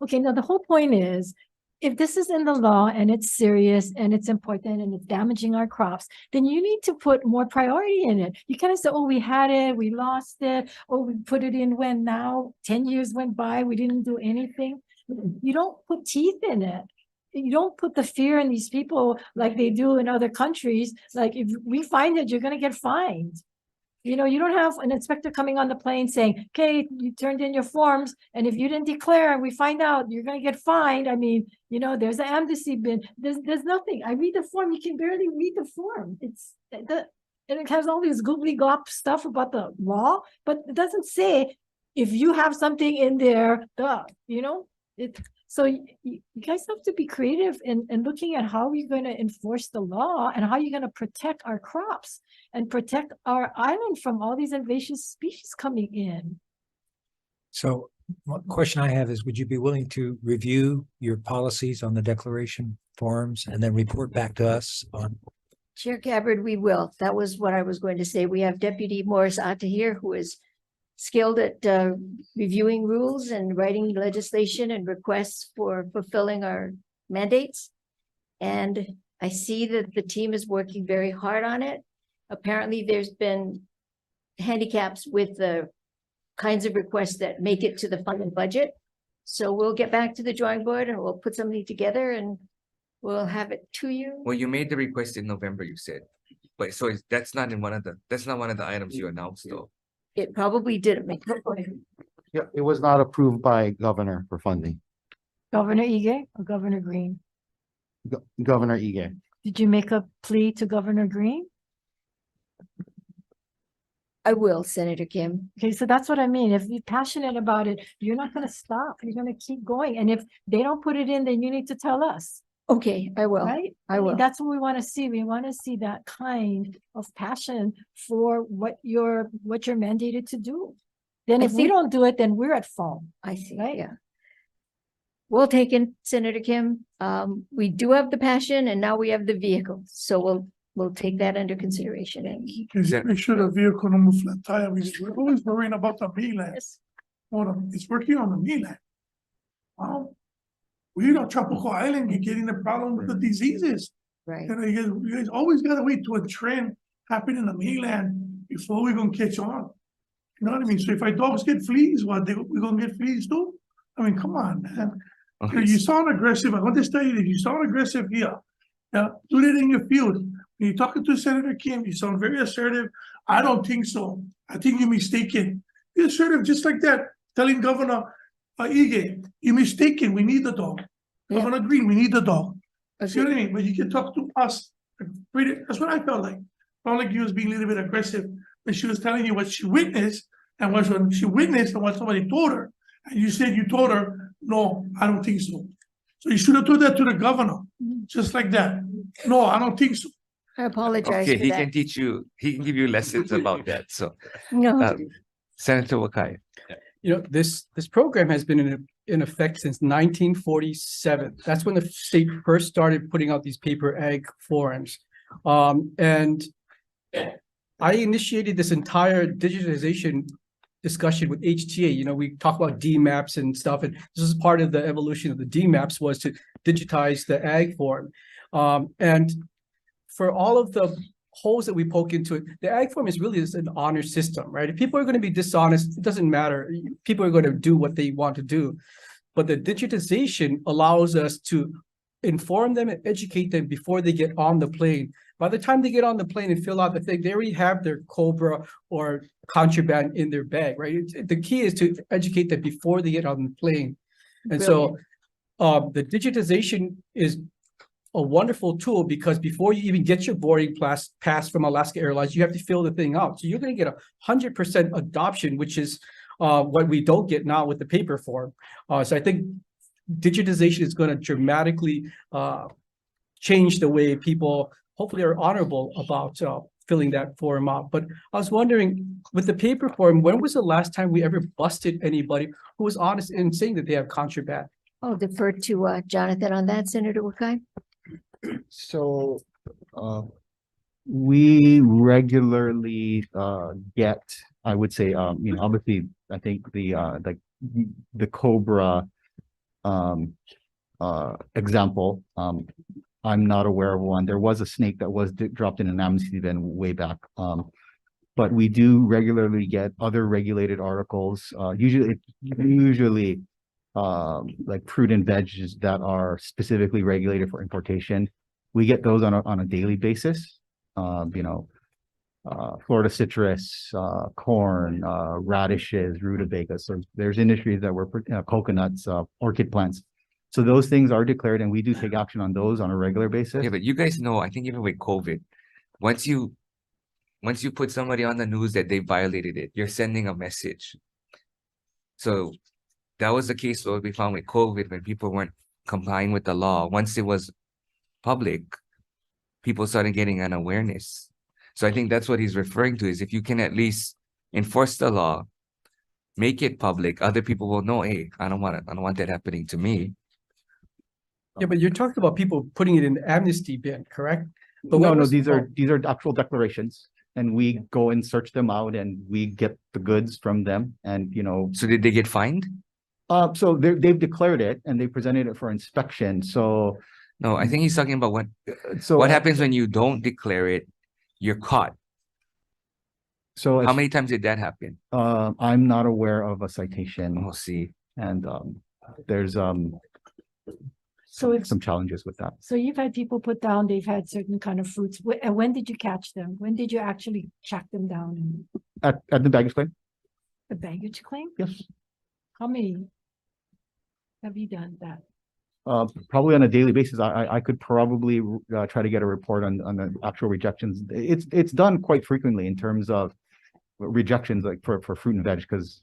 Okay, now the whole point is, if this is in the law and it's serious and it's important and it's damaging our crops, then you need to put more priority in it. You kind of say, oh, we had it, we lost it, oh, we put it in when now 10 years went by, we didn't do anything. You don't put teeth in it. You don't put the fear in these people like they do in other countries. Like if we find it, you're going to get fined. You know, you don't have an inspector coming on the plane saying, okay, you turned in your forms, and if you didn't declare and we find out, you're gonna get fined. I mean, you know, there's an amnesty bin. There's nothing. I read the form, you can barely read the form. And it has all this googly gop stuff about the law, but it doesn't say if you have something in there, you know, so you guys have to be creative in looking at how you're going to enforce the law and how you're going to protect our crops and protect our island from all these invasive species coming in. So one question I have is, would you be willing to review your policies on the declaration forms and then report back to us on? Chair Gabbard, we will. That was what I was going to say. We have Deputy Morris Atta here, who is skilled at reviewing rules and writing legislation and requests for fulfilling our mandates. And I see that the team is working very hard on it. Apparently, there's been handicaps with the kinds of requests that make it to the funded budget. So we'll get back to the drawing board and we'll put something together and we'll have it to you. Well, you made the request in November, you said, but so that's not one of the items you announced though. It probably didn't make it. Yeah, it was not approved by governor for funding, Governor Ige or Governor Green? Governor Ige. Did you make a plea to Governor Green? I will, Senator Kim. Okay, so that's what I mean. If you're passionate about it, you're not going to stop. You're going to keep going. And if they don't put it in, then you need to tell us. Okay, I will. Right? I mean, will. that's what we want to see. We want to see that kind of passion for what you're mandated to do. Then I if we think- don't do it, then we're at fault. I see, Right? yeah. Well taken, Senator Kim. We do have the passion and now we have the vehicle. So we'll take that under consideration. And Please Yeah. make sure the vehicle don't move flat tire. We're always worrying about the mainland. yes, Hold on, it's working on the mainland. Wow. We on Tropical Island, you're getting the problem with the diseases. right. You know, you guys always gotta wait to a trend happen in the mainland before we're gonna catch on. You know what I mean? So if our dogs get fleas, we're gonna get fleas too? I mean, come on, man. Okay, You sound aggressive. I want to tell you that you sound aggressive here. Yeah, do that in your field. When you're talking to Senator Kim, you sound very assertive. I don't think so. I think you're mistaken. Be assertive just like that, telling Governor Ige, you're mistaken. We need the dog. Yeah. Governor Green, we need the dog. See what I Okay. mean? But you can talk to us. That's what I felt like. Felt like you was being a little bit aggressive when she was telling you what she witnessed and what she witnessed and what somebody told her. And you said you told her, no, I don't think so. So you should have told that to the governor, just like that. No, I don't think so. I apologize okay, for he that. can teach you, he can give you lessons about that, so, No, Senator Wakai. You know, this program has been in effect since 1947. That's when the state first started putting out these paper ag forms. And I initiated this entire digitization discussion with HTA. You know, we talk about DMAPs and stuff, and this is part of the evolution of the DMAPs was to digitize the ag form. And for all of the holes that we poke into it, the ag form is really just an honor system, right? If people are going to be dishonest, it doesn't matter. People are going to do what they want to do. But the digitization allows us to inform them and educate them before they get on the plane. By the time they get on the plane and fill out the thing, they already have their COBRA or contraband in their bag, right? The key is to educate them before they get on the plane. And so the digitization is a wonderful tool because before you even get your boarding pass from Alaska Airlines, you have to fill the thing out. So you're going to get 100% adoption, which is what we don't get now with the paper form. So I think digitization is going to dramatically change the way people hopefully are honorable about filling that form out. But I was wondering, with the paper form, when was the last time we ever busted anybody who was honest in saying that they have contraband? I'll defer to Jonathan on that, Senator Wakai. So, we regularly, get, I would say, obviously, I think the Cobra, example, I'm not aware of one. There was a snake that was dropped in an amnesty event way back. But we do regularly get other regulated articles, usually, like fruit and veggies that are specifically regulated for importation. We get those on a daily basis. Florida citrus, corn, radishes, rutabagas. So there's industries that were coconuts, orchid plants. So those things are declared, and we do take action on those on a regular basis. Yeah, but you guys know, I think even with COVID, once you put somebody on the news that they violated it, you're sending a message. So that was the case what we found with COVID when people weren't complying with the law. Once it was public, people started getting an awareness. So I think that's what he's referring to, is if you can at least enforce the law, make it public, other people will know, hey, I don't want that happening to me. Yeah, but you're talking about people putting it in the amnesty bin, correct? But No, when no, was- these are actual declarations, and we go and search them out, and we get the goods from them, and So did they get fined? so they've declared it and they presented it for inspection. So No, I think he's talking about what happens when you don't declare it, you're caught. So How many times did that happen? I'm not aware of a citation, We'll see. and there's So if, some challenges with that. so you've had people put down, they've had certain kind of fruits. And when did you catch them? When did you actually track them down? At the baggage claim? The baggage claim? Yes. How many have you done that? Probably on a daily basis. I could probably try to get a report on the actual rejections. It's done quite frequently in terms of rejections, like for fruit and veg, because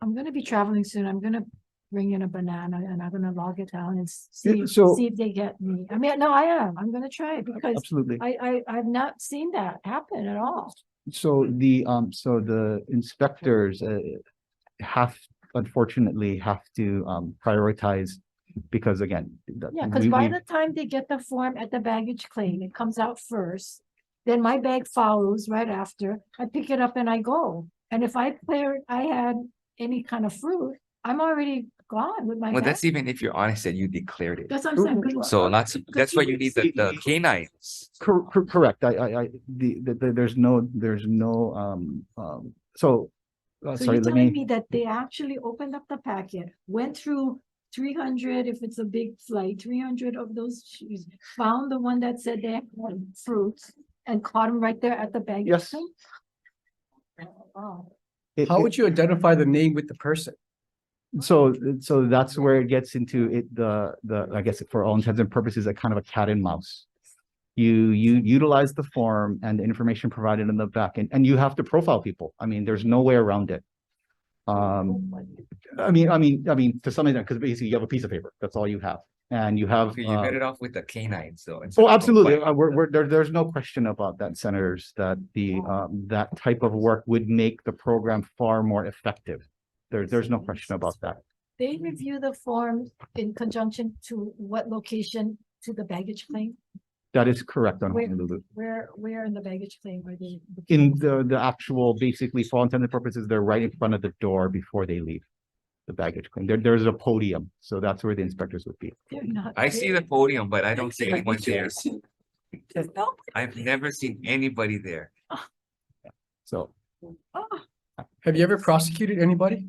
I'm gonna be traveling soon. I'm gonna bring in a banana and I'm gonna log it down and see so- if they get me. I mean, no, I am. I'm gonna try it because absolutely. I've not seen that happen at all. So the inspectors unfortunately have to prioritize, because again. Yeah, because by the time they get the form at the baggage claim, it comes out first. Then my bag follows right after. I pick it up and I go. And if I had any kind of fruit, I'm already gone with my Well, bag. that's even if you're honest that you declared it. That's what I'm saying. So that's why you need the canines. Correct. There's no So sorry, you're let telling me. me that they actually opened up the packet, went through 300, if it's a big flight, 300 of those shoes, found the one that said they had fruits and caught them right there at the baggage Yes. claim? Wow. How would you identify the name with the person? So that's where it gets into it, I guess for all intents and purposes, a kind of a cat and mouse. You utilize the form and the information provided in the back, and you have to profile people. I mean, there's no way around it. I mean, to some extent, because basically you have a piece of paper, that's all you have. And you have. Okay, you got it off with the canines though. Oh, absolutely. There's no question about that, senators, that that type of work would make the program far more effective. There's no question about that. They review the form in conjunction to what location to the baggage claim? That is correct on Wait. Honolulu. Where in the baggage claim are they? In the actual, basically, for all intents and purposes, they're right in front of the door before they leave the baggage claim. There's a podium, so that's where the inspectors would be. They're not I see the podium, but I don't see anyone there. No. I've never seen anybody there. So Have you ever prosecuted anybody?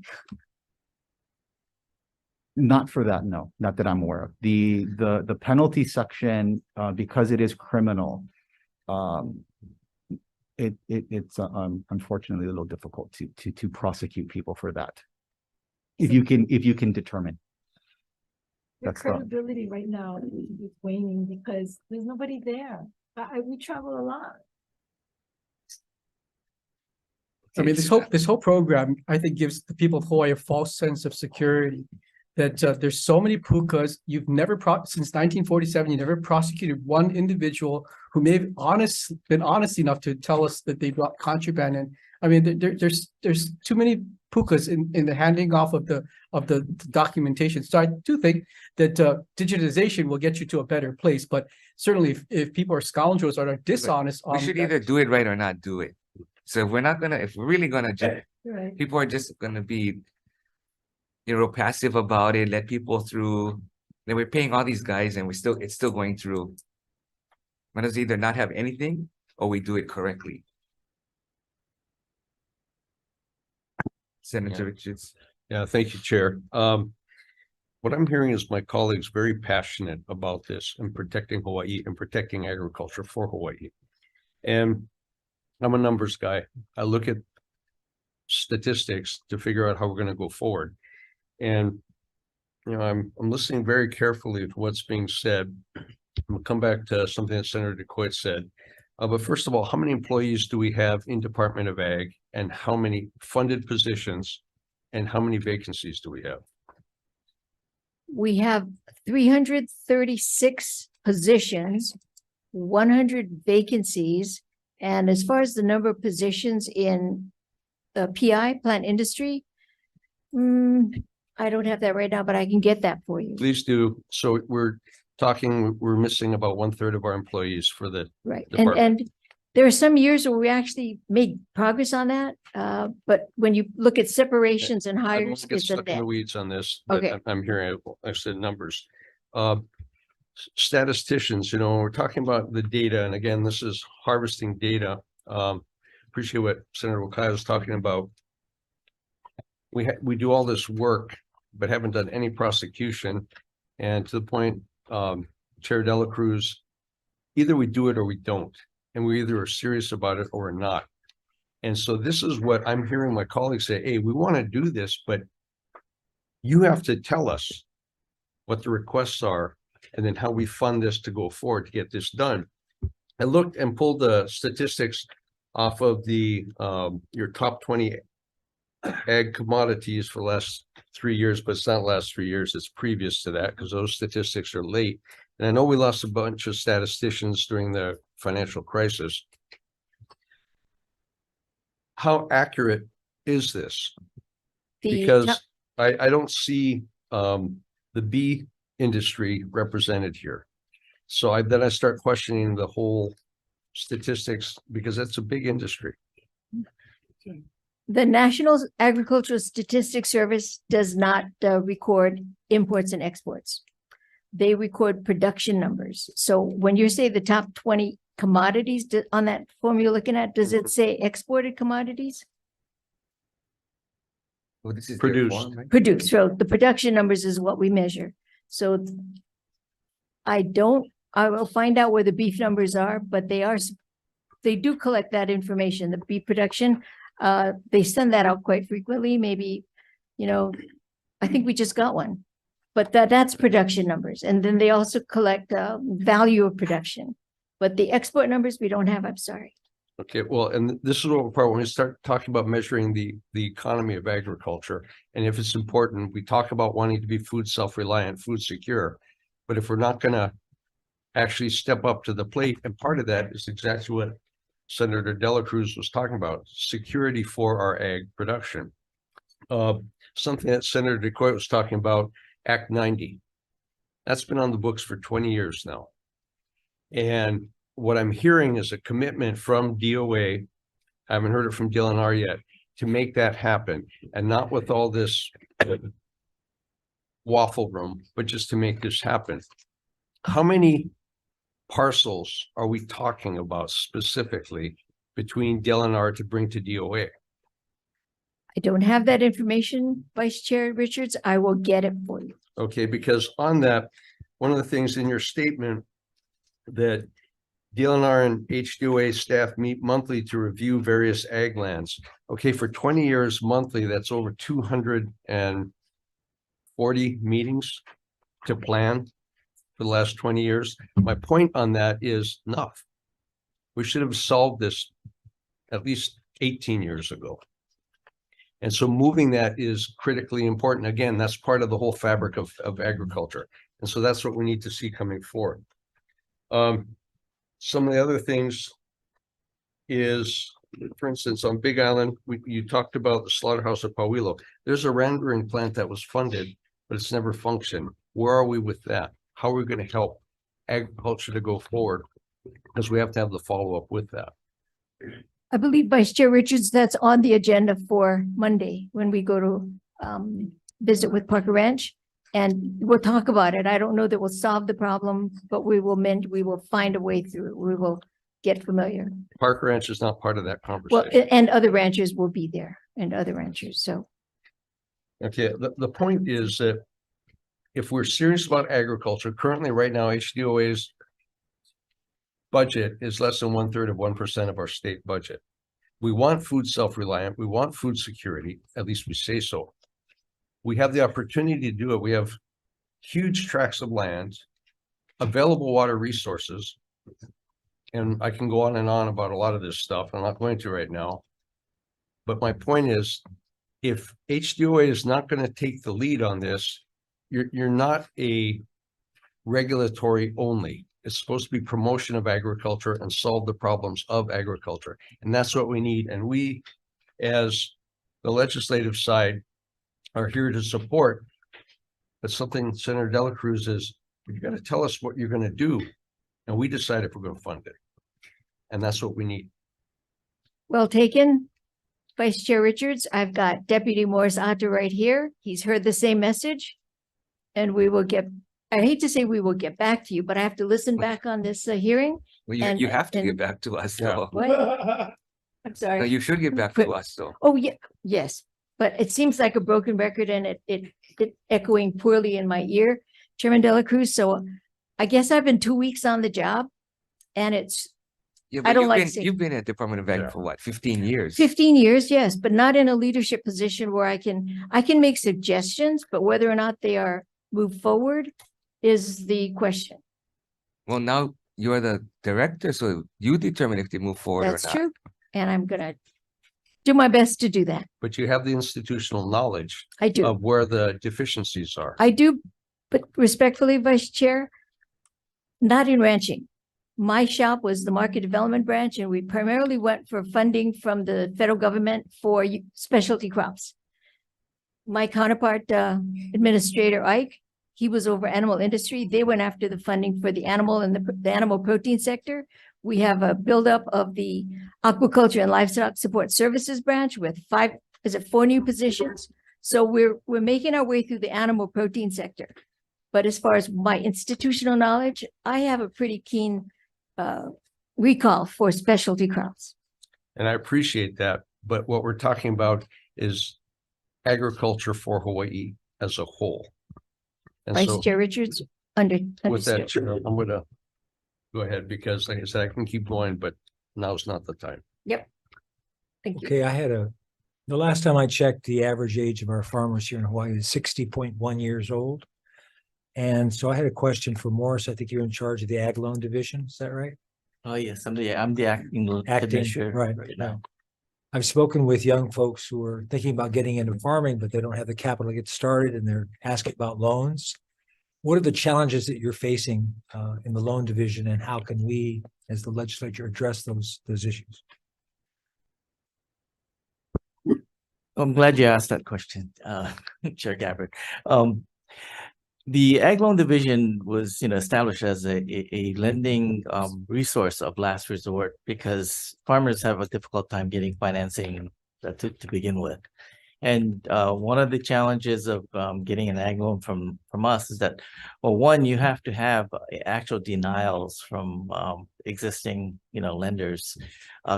not for that, no, not that I'm aware of. The penalty section, because it is criminal, it's unfortunately a little difficult to prosecute people for that. If you can determine. Your That's the- credibility right now is waning because there's nobody there. We travel a lot. I mean, this whole program, I think, gives the people of Hawaii a false sense of security. that there's so many pukas. You've never since 1947, you never prosecuted one individual who may have been honest enough to tell us that they brought contraband in. I mean, there's too many pukas in the handing off of the documentation. So I do think that digitization will get you to a better place. But certainly, if people are scoundrels or are dishonest, We should either do it right or not do it. So if we're really gonna, Right. people are just gonna be, passive about it, let people through. Then we're paying all these guys and it's still going through. Let us either not have anything or we do it correctly. Senator Richards. Yeah, thank you, Chair. What I'm hearing is my colleagues very passionate about this and protecting Hawaii and protecting agriculture for Hawaii. And I'm a numbers guy. I look at statistics to figure out how we're going to go forward. And I'm listening very carefully to what's being said. I'm gonna come back to something that Senator DeCoit said. But first of all, how many employees do we have in Department of Ag, and how many funded positions, and how many vacancies do we have? We have 336 positions, 100 vacancies. And as far as the number of positions in the PI, plant industry, I don't have that right now, but I can get that for you. Please do. So we're missing about 1/3 of our employees for the Right. department. And there are some years where we actually made progress on that. But when you look at separations and I don't want hires, to get it's a stuck in net. the weeds on this, but Okay. I'm hearing, I said numbers. Statisticians, we're talking about the data, and again, this is harvesting data. Appreciate what Senator Molokai was talking about. We do all this work, but haven't done any prosecution. And to the point, Chair Dela Cruz, either we do it or we don't. And we either are serious about it or we're not. And so this is what I'm hearing my colleagues say, hey, we want to do this, but you have to tell us what the requests are and then how we fund this to go forward to get this done. I looked and pulled the statistics off of the your top 20 ag commodities for the last 3 years, but it's not last 3 years, it's previous to that because those statistics are late. And I know we lost a bunch of statisticians during the financial crisis. How accurate is this? Because I don't see the bee industry represented here. So then I start questioning the whole statistics because that's a big industry. The National Agricultural Statistics Service does not record imports and exports. They record production numbers. So when you say the top 20 commodities on that form you're looking at, does it say exported commodities? Well, this is Produced. their form, right? Produced. So the production numbers is what we measure. So I will find out where the beef numbers are, but they do collect that information, the beef production. They send that out quite frequently, maybe, I think we just got one, but that's production numbers. And then they also collect value of production, but the export numbers we don't have, I'm sorry. Okay, well, and this is what we're probably when we start talking about measuring the economy of agriculture. And if it's important, we talk about wanting to be food self-reliant, food secure. But if we're not going to actually step up to the plate, and part of that is exactly what Senator Dela Cruz was talking about, security for our ag production. Something that Senator DeCoit was talking about, Act 90. That's been on the books for 20 years now. And what I'm hearing is a commitment from DOA, I haven't heard it from DLNR yet, to make that happen, and not with all this waffle room, but just to make this happen. How many parcels are we talking about specifically between DLNR to bring to DOA? I don't have that information, Vice Chair Richards. I will get it for you. Okay, because on that, one of the things in your statement that DLNR and HDOA staff meet monthly to review various ag lands. Okay, for 20 years monthly, that's over 240 meetings to plan for the last 20 years. My point on that is enough. We should have solved this at least 18 years ago. And so moving that is critically important. Again, that's part of the whole fabric of agriculture. And so that's what we need to see coming forward. Some of the other things is, for instance, on Big Island, you talked about the slaughterhouse at Pauwilo. There's a rendering plant that was funded, but it's never functioned. Where are we with that? How are we going to help agriculture to go forward? Because we have to have the follow-up with that. I believe Vice Chair Richards, that's on the agenda for Monday when we go to visit with Parker Ranch. And we'll talk about it. I don't know that we'll solve the problem, but we will find a way through it. We will get familiar. Park Ranch is not part of that Well, conversation. and other ranchers will be there and other ranchers. So Okay, the point is that if we're serious about agriculture, currently right now, HDOA's budget is less than 1/3 of 1% of our state budget. We want food self-reliant. We want food security. At least we say so. We have the opportunity to do it. We have huge tracts of land, available water resources. And I can go on and on about a lot of this stuff. I'm not going to right now. But my point is, if HDOA is not going to take the lead on this, you're not a regulatory only. It's supposed to be promotion of agriculture and solve the problems of agriculture. And that's what we need. And we, as the legislative side, are here to support. But something Senator Dela Cruz is, you got to tell us what you're going to do. And we decide if we're going to fund it. And that's what we need. well taken. Vice Chair Richards, I've got Deputy Morris Atta right here. He's heard the same message. And we will get, I hate to say we will get back to you, but I have to listen back on this hearing. Well, And- you have to and- get back to us, Yeah. though. What? I'm No, sorry. you should get back But- to us, though. Oh, yeah, yes, but it seems like a broken record and it echoing poorly in my ear, Chairman Dela Cruz. So I guess I've been 2 weeks on the job and it's Yeah, I but don't you've like been, saying- you've been at Department of Ag Yeah. for what, 15 years? 15 years, yes, but not in a leadership position where I can make suggestions, but whether or not they are moved forward is the question. Well, now you're the director, so you determine if they move forward or That's not. true. And I'm gonna do my best to do that. But you have the institutional knowledge I do. of where the deficiencies are. I do, but respectfully, Vice Chair, not in ranching. My shop was the market development branch, and we primarily went for funding from the federal government for specialty crops. My counterpart, Administrator Ike, he was over animal industry. They went after the funding for the animal and the animal protein sector. We have a buildup of the aquaculture and livestock support services branch with 4 new positions. So we're making our way through the animal protein sector. But as far as my institutional knowledge, I have a pretty keen recall for specialty crops. And I appreciate that. But what we're talking about is agriculture for Hawaii as a whole. And Vice so Chair Richards, with that, understood. Chair, I'm gonna go ahead because like I said, I can keep going, but now's not the time. Thank you. Okay, the last time I checked, the average age of our farmers here in Hawaii is 60.1 years old. And so I had a question for Morris. I think you're in charge of the Ag Loan Division. Is that right? Oh, yes, I'm the acting Acting, commissioner right, right right. now. I've spoken with young folks who are thinking about getting into farming, but they don't have the capital to get started and they're asking about loans. What are the challenges that you're facing in the loan division and how can we, as the legislature, address those issues? I'm glad you asked that question, Chair Gabbard. The Ag Loan Division was, established as a lending resource of last resort because farmers have a difficult time getting financing to begin with. And one of the challenges of getting an ag loan from us is that, well, one, you have to have actual denials from existing, lenders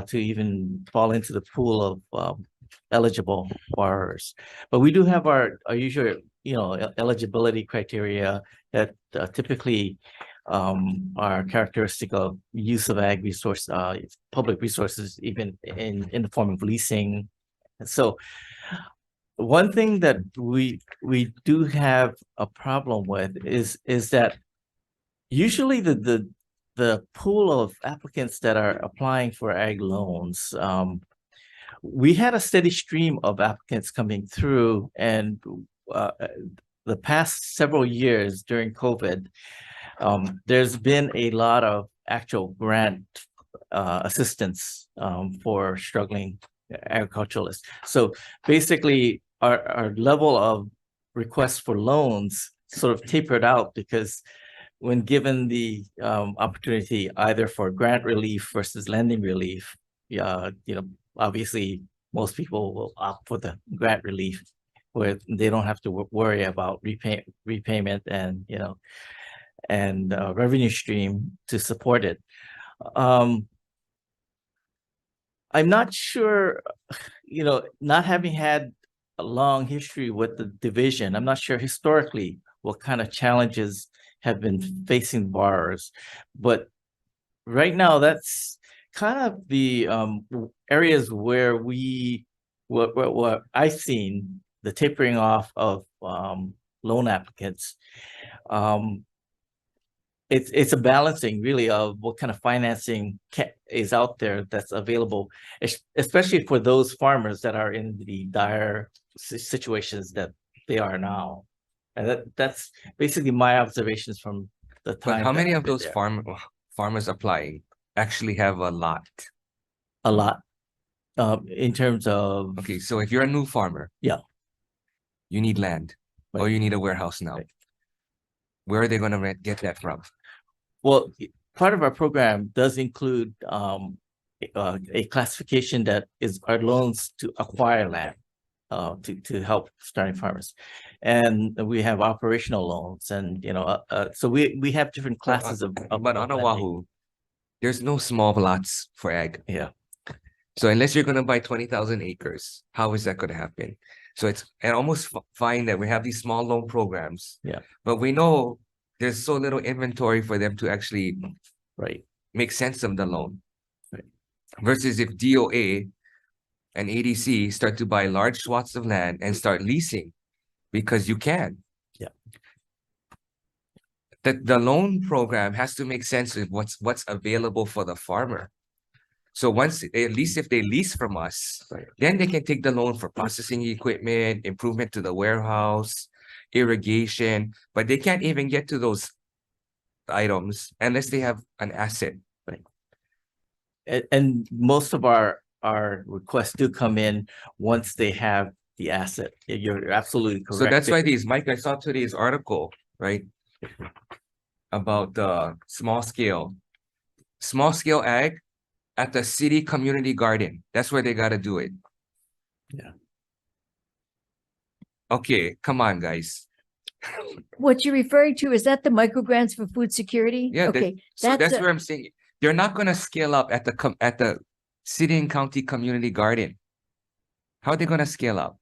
to even fall into the pool of eligible borrowers. But we do have our usual, eligibility criteria that typically are characteristic of use of ag resource, public resources, even in the form of leasing. So one thing that we do have a problem with is that usually the pool of applicants that are applying for ag loans we had a steady stream of applicants coming through, and the past several years during COVID, there's been a lot of actual grant assistance for struggling agriculturalists. So basically, our level of requests for loans sort of tapered out because when given the opportunity either for grant relief versus lending relief, obviously most people will opt for the grant relief where they don't have to worry about repayment and revenue stream to support it. I'm not sure, not having had a long history with the division, I'm not sure historically what kind of challenges have been facing borrowers, but right now that's kind of the areas where what I've seen the tapering off of loan applicants. It's a balancing really of what kind of financing is out there that's available, especially for those farmers that are in the dire situations that they are now. And that's basically my observations from the time. But how many that of I've been those there. farmers applying actually have a lot? A lot. In terms of Okay, so if you're a new farmer, yeah, you need land or Right. you need a warehouse now. Right. Where are they going to get that from? well, part of our program does include a classification that is our loans to acquire land to help starting farmers, and we have operational loans, and so we have different classes of But on lending. Oahu, there's no small lots for ag. Yeah. So unless you're going to buy 20,000 acres, how is that going to happen? So it's almost fine that we have these small loan programs. Yeah. But we know there's so little inventory for them to actually Right. make sense of the loan. Right. Versus if DOA and ADC start to buy large swaths of land and start leasing because you can. Yeah. The loan program has to make sense of what's available for the farmer. So once, at least if they lease from us, then they can take the loan for processing equipment, improvement to the warehouse, irrigation, but they can't even get to those items unless they have an asset. And most of our requests do come in once they have the asset. You're absolutely correct. So that's why Mike, I saw today's article, right? About the small scale ag at the city community garden. That's where they got to do it. Yeah. Okay, come on, guys. What you're referring to, is that the micro grants for food security? Yeah, Okay, so that's a- where I'm saying they're not going to scale up at the city and county community garden. How are they going to scale up?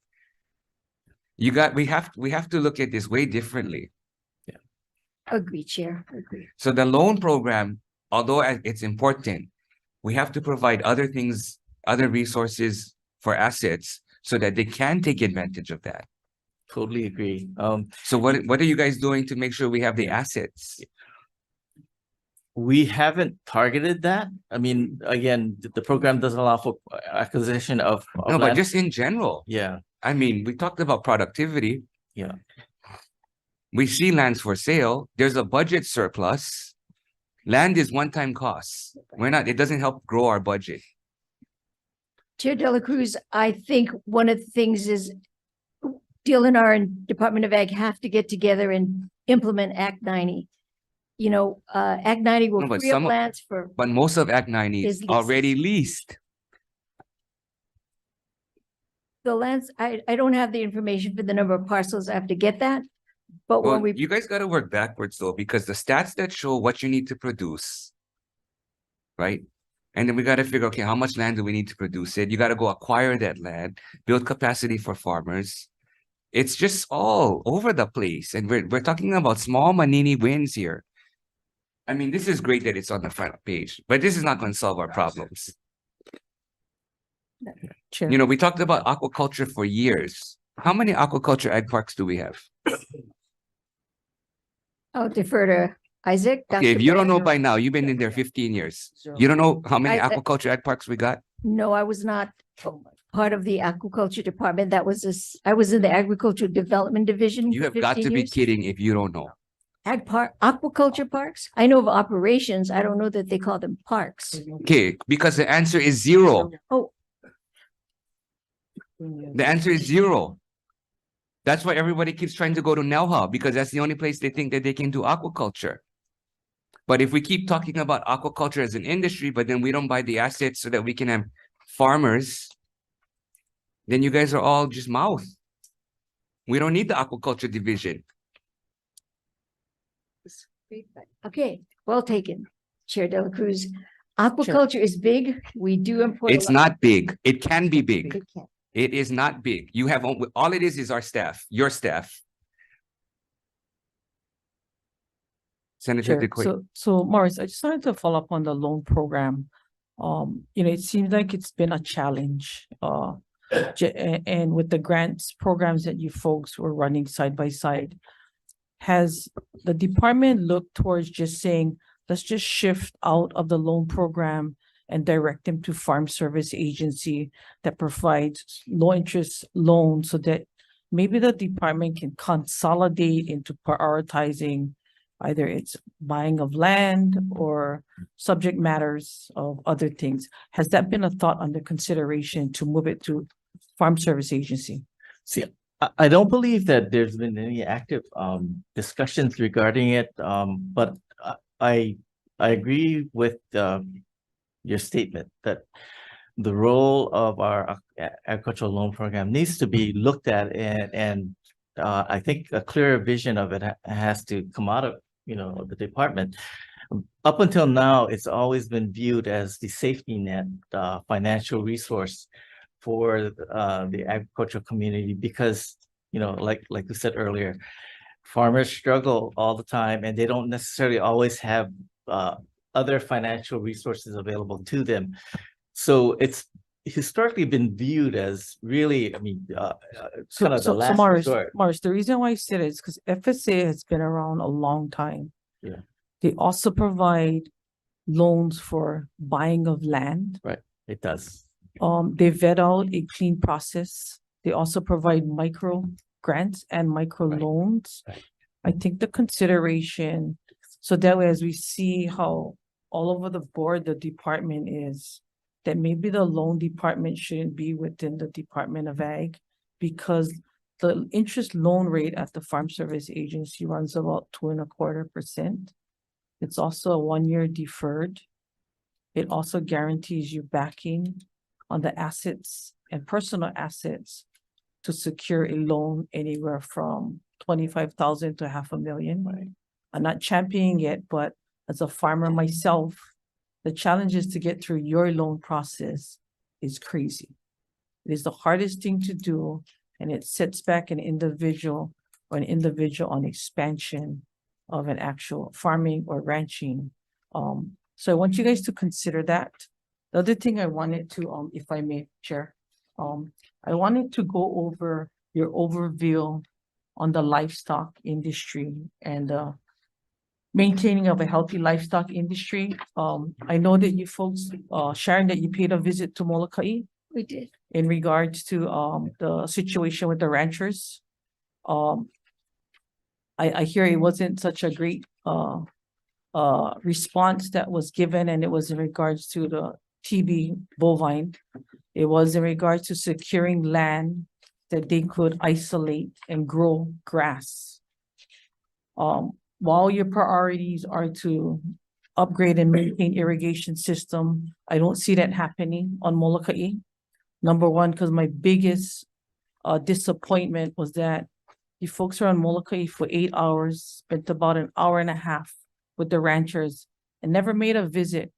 We have to look at this way differently. Agree, Chair, agree. So the loan program, although it's important, we have to provide other things, other resources for assets so that they can take advantage of that. Totally agree. So what are you guys doing to make sure we have the assets? We haven't targeted that. I mean, again, the program doesn't allow for acquisition of No, but land. just in general. Yeah, I mean, we talked about productivity. yeah. We see lands for sale. There's a budget surplus. Land is one-time costs. It doesn't help grow our budget. Chair Dela Cruz, I think one of the things is DLNR and Department of Ag have to get together and implement Act 90. Act 90 will No, but free up some of- lands for, But most of Act 90 Is is leased. already leased. the lands, I don't have the information for the number of parcels. I have to get that. But when Well, we, you guys got to work backwards though, because the stats that show what you need to produce, right? And then we got to figure, okay, how much land do we need to produce it? You got to go acquire that land, build capacity for farmers. It's just all over the place. And we're talking about small manini wins here. I mean, this is great that it's on the front page, but this is not going to solve our problems. Chair. We talked about aquaculture for years. How many aquaculture ag parks do we have? I'll defer to Isaac. Okay, if Dr. you don't know Brandon. by now, you've been in there 15 years. You don't know how many I- aquaculture ag parks we got? No, I was not part of the aquaculture department. That was this, I was in the agricultural development division. You for have got 15 to be years. kidding if you don't know. Aquaculture parks? I know of operations. I don't know that they call them parks. Okay, because the answer is zero. Oh, The answer is zero. That's why everybody keeps trying to go to Nelha, because that's the only place they think that they can do aquaculture. But if we keep talking about aquaculture as an industry, but then we don't buy the assets so that we can have farmers, then you guys are all just mouth. We don't need the aquaculture division. okay, well taken, Chair Dela Cruz. Aquaculture is big. We do import. It's not big. It can be big. It can. It is not big. You have, all it is our staff, your staff. Senator Sure. DeQuay. So Morris, I just wanted to follow up on the loan program. It seems like it's been a challenge. And with the grants programs that you folks were running side by side, has the department looked towards just saying, let's just shift out of the loan program and direct them to farm service agency that provides low interest loans so that maybe the department can consolidate into prioritizing either it's buying of land or subject matters of other things. Has that been a thought under consideration to move it to farm service agency? See, I don't believe that there's been any active discussions regarding it, but I agree with your statement that the role of our agricultural loan program needs to be looked at, and I think a clearer vision of it has to come out of the department. Up until now, it's always been viewed as the safety net financial resource for the agricultural community because, like we said earlier, farmers struggle all the time and they don't necessarily always have other financial resources available to them. So it's historically been viewed as really, it's kind of the last resort. Morris, the reason why I said it is because FSA has been around a long time. Yeah. They also provide loans for buying of land. Right, it does. They vet out a clean process. They also provide micro grants and micro loans. Right. I think the consideration, so that way as we see how all over the board the department is, that maybe the loan department shouldn't be within the Department of Ag because the interest loan rate at the Farm Service Agency runs about 2.25%. It's also a 1-year deferred. It also guarantees you backing on the assets and personal assets to secure a loan anywhere from 25,000 to $500,000. Right. I'm not championing it, but as a farmer myself, the challenges to get through your loan process is crazy. It is the hardest thing to do, and it sets back an individual on expansion of an actual farming or ranching. So I want you guys to consider that. The other thing I wanted to, if I may, Chair, I wanted to go over your overview on the livestock industry and maintaining of a healthy livestock industry. I know that you folks, Sharon, that you paid a visit to Molokai. we did. In regards to the situation with the ranchers. I hear it wasn't such a great response that was given, and it was in regards to the TB bovine. It was in regards to securing land that they could isolate and grow grass. While your priorities are to upgrade and maintain irrigation system, I don't see that happening on Molokai. Number one, because my biggest disappointment was that you folks are on Molokai for 8 hours, spent about an hour and a half with the ranchers and never made a visit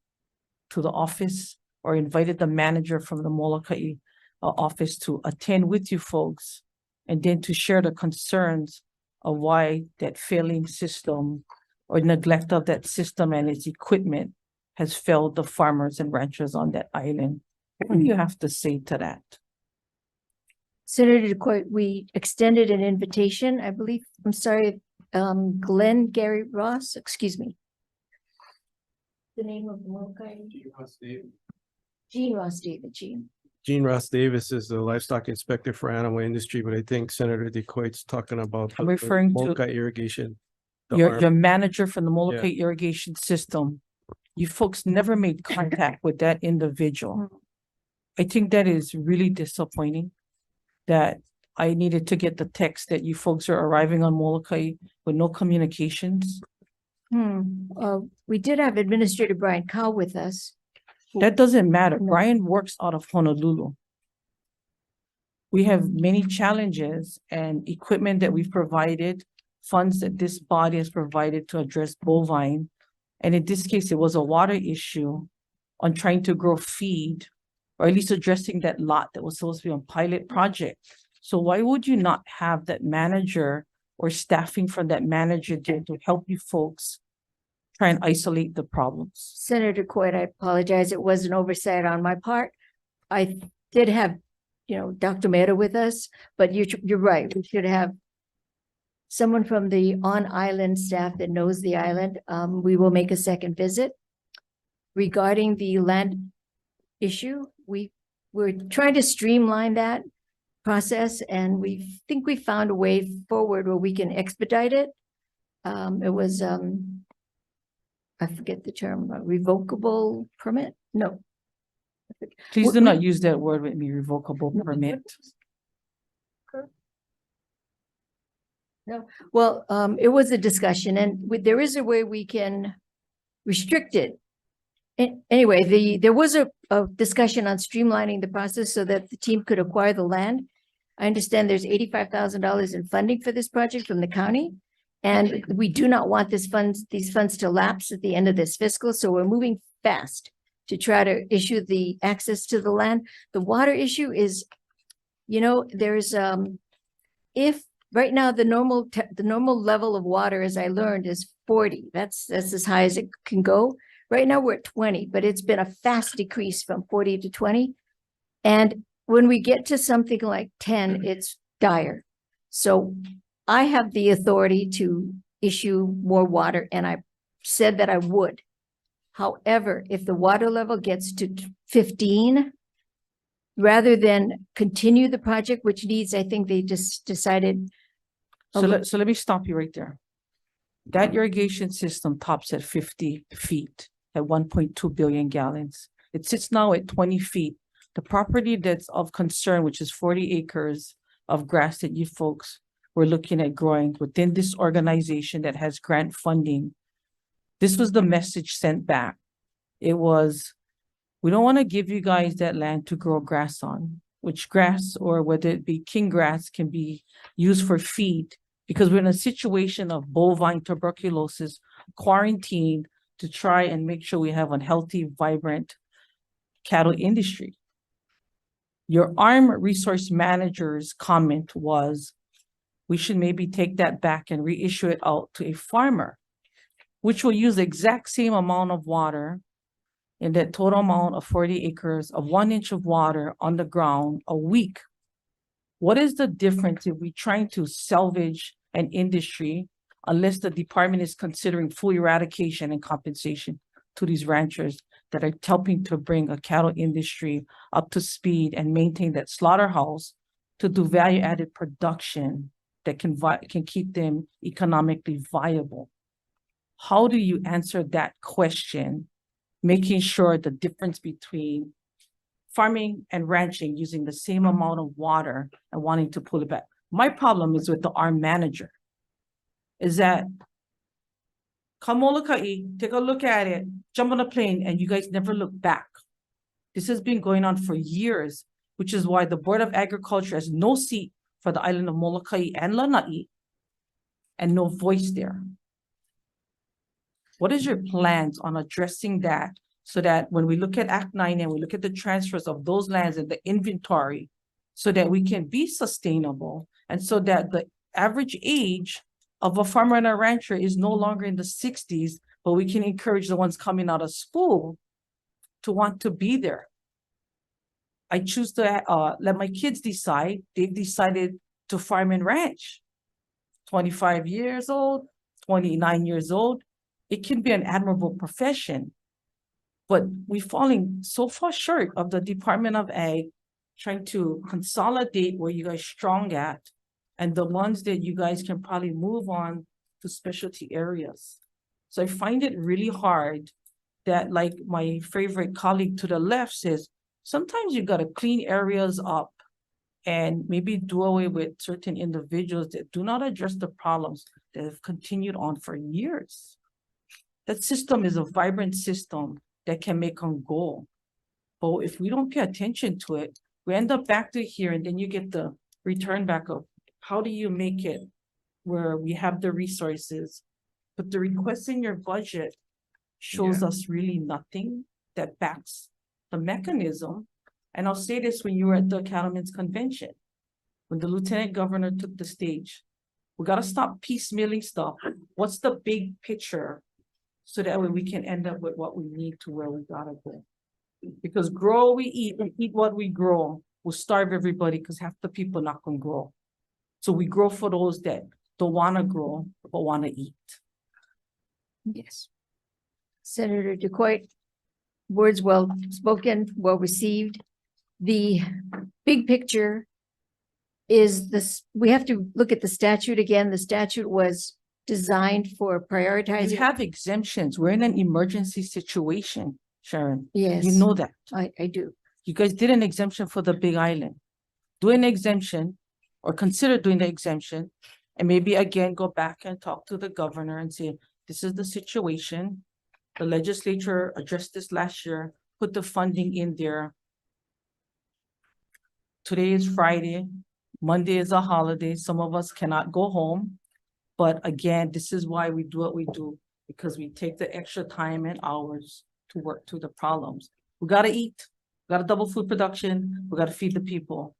to the office or invited the manager from the Molokai office to attend with you folks and then to share the concerns of why that failing system or neglect of that system and its equipment has failed the farmers and ranchers on that island. What do you have to say to that? Senator DeQuote, we extended an invitation, I believe, I'm sorry, Glenn Gary Ross, excuse me. The name of the Molokai? Gene Ross David, Gene. Gene Ross Davis is the livestock inspector for animal industry, but I think Senator DeCoite's talking about. I'm the referring to Molokai irrigation. the Your, arm. your manager from the Molokai irrigation system, you folks never made contact with that individual. I think that is really disappointing that I needed to get the text that you folks are arriving on Molokai with no communications. We did have Administrator Brian Cow with us. That doesn't matter. No. Brian works out of Honolulu. We have many challenges and equipment that we've provided, funds that this body has provided to address bovine. And in this case, it was a water issue on trying to grow feed, or at least addressing that lot that was supposed to be a pilot project. So why would you not have that manager or staffing from that manager there to help you folks try and isolate the problems? Senator Coit, I apologize. It was an oversight on my part. I did have, Dr. Mehta with us, but you're right. We should have someone from the on-island staff that knows the island. We will make a second visit. Regarding the land issue, we're trying to streamline that process, and we think we found a way forward where we can expedite it. It was, I forget the term, revocable permit? No. Please do not use that word with me, revocable permit. No, well, it was a discussion, and there is a way we can restrict it. Anyway, there was a discussion on streamlining the process so that the team could acquire the land. I understand there's $85,000 in funding for this project from the county, and we do not want these funds to lapse at the end of this fiscal, so we're moving fast to try to issue the access to the land. The water issue is, there's if right now the normal level of water, as I learned, is 40. That's as high as it can go. Right now we're at 20, but it's been a fast decrease from 40 to 20. And when we get to something like 10, it's dire. So I have the authority to issue more water, and I said that I would. However, if the water level gets to 15, rather than continue the project, which needs, I think they just decided. So let me stop you right there. That irrigation system tops at 50 feet at 1.2 billion gallons. It sits now at 20 feet. The property that's of concern, which is 40 acres of grass that you folks were looking at growing within this organization that has grant funding. This was the message sent back. It was, we don't want to give you guys that land to grow grass on, which grass, or whether it be king grass, can be used for feed, because we're in a situation of bovine tuberculosis, quarantine to try and make sure we have a healthy, vibrant cattle industry. Your ARM resource manager's comment was, we should maybe take that back and reissue it out to a farmer, which will use the exact same amount of water in that total amount of 40 acres of 1 inch of water on the ground a week. What is the difference if we're trying to salvage an industry unless the department is considering full eradication and compensation to these ranchers that are helping to bring a cattle industry up to speed and maintain that slaughterhouse to do value-added production that can keep them economically viable? How do you answer that question, making sure the difference between farming and ranching using the same amount of water and wanting to pull it back? My problem is with the ARM manager, is that come Molokai, take a look at it, jump on a plane, and you guys never look back. This has been going on for years, which is why the Board of Agriculture has no seat for the island of Molokai and Lanai, and no voice there. What is your plans on addressing that so that when we look at Act 9 and we look at the transfers of those lands and the inventory, so that we can be sustainable and so that the average age of a farmer and a rancher is no longer in the 60s, but we can encourage the ones coming out of school to want to be there. I choose to let my kids decide. They've decided to farm and ranch. 25 years old, 29 years old. It can be an admirable profession, but we're falling so far short of the Department of Ag trying to consolidate where you guys strong at, and the ones that you guys can probably move on to specialty areas. So I find it really hard that, like my favorite colleague to the left says, sometimes you gotta clean areas up and maybe do away with certain individuals that do not address the problems that have continued on for years. That system is a vibrant system that can make them go. But if we don't pay attention to it, we end up back to here, and then you get the return back of how do you make it where we have the resources, but the request in your budget shows us really nothing that backs the mechanism. And I'll say this, when you were at the Cattlemen's Convention, when the Lieutenant Governor took the stage, we gotta stop piecemealing stuff. What's the big picture? So that way we can end up with what we need to where we gotta go. Because grow we eat, and eat what we grow will starve everybody, because half the people not gonna grow. So we grow for those that don't wanna grow, but wanna eat. Yes. Senator DeCoit, words well spoken, well received. The big picture is this, we have to look at the statute again. The statute was designed for We prioritizing. have exemptions. We're in an emergency situation, Sharon. Yes, You know that. I do. You guys did an exemption for the Big Island. Do an exemption, or consider doing the exemption, and maybe again, go back and talk to the governor and say, this is the situation. The legislature addressed this last year, put the funding in there. Today is Friday, Monday is a holiday, some of us cannot go home. But again, this is why we do what we do, because we take the extra time and hours to work through the problems. We gotta eat, we gotta double food production, we gotta feed the people.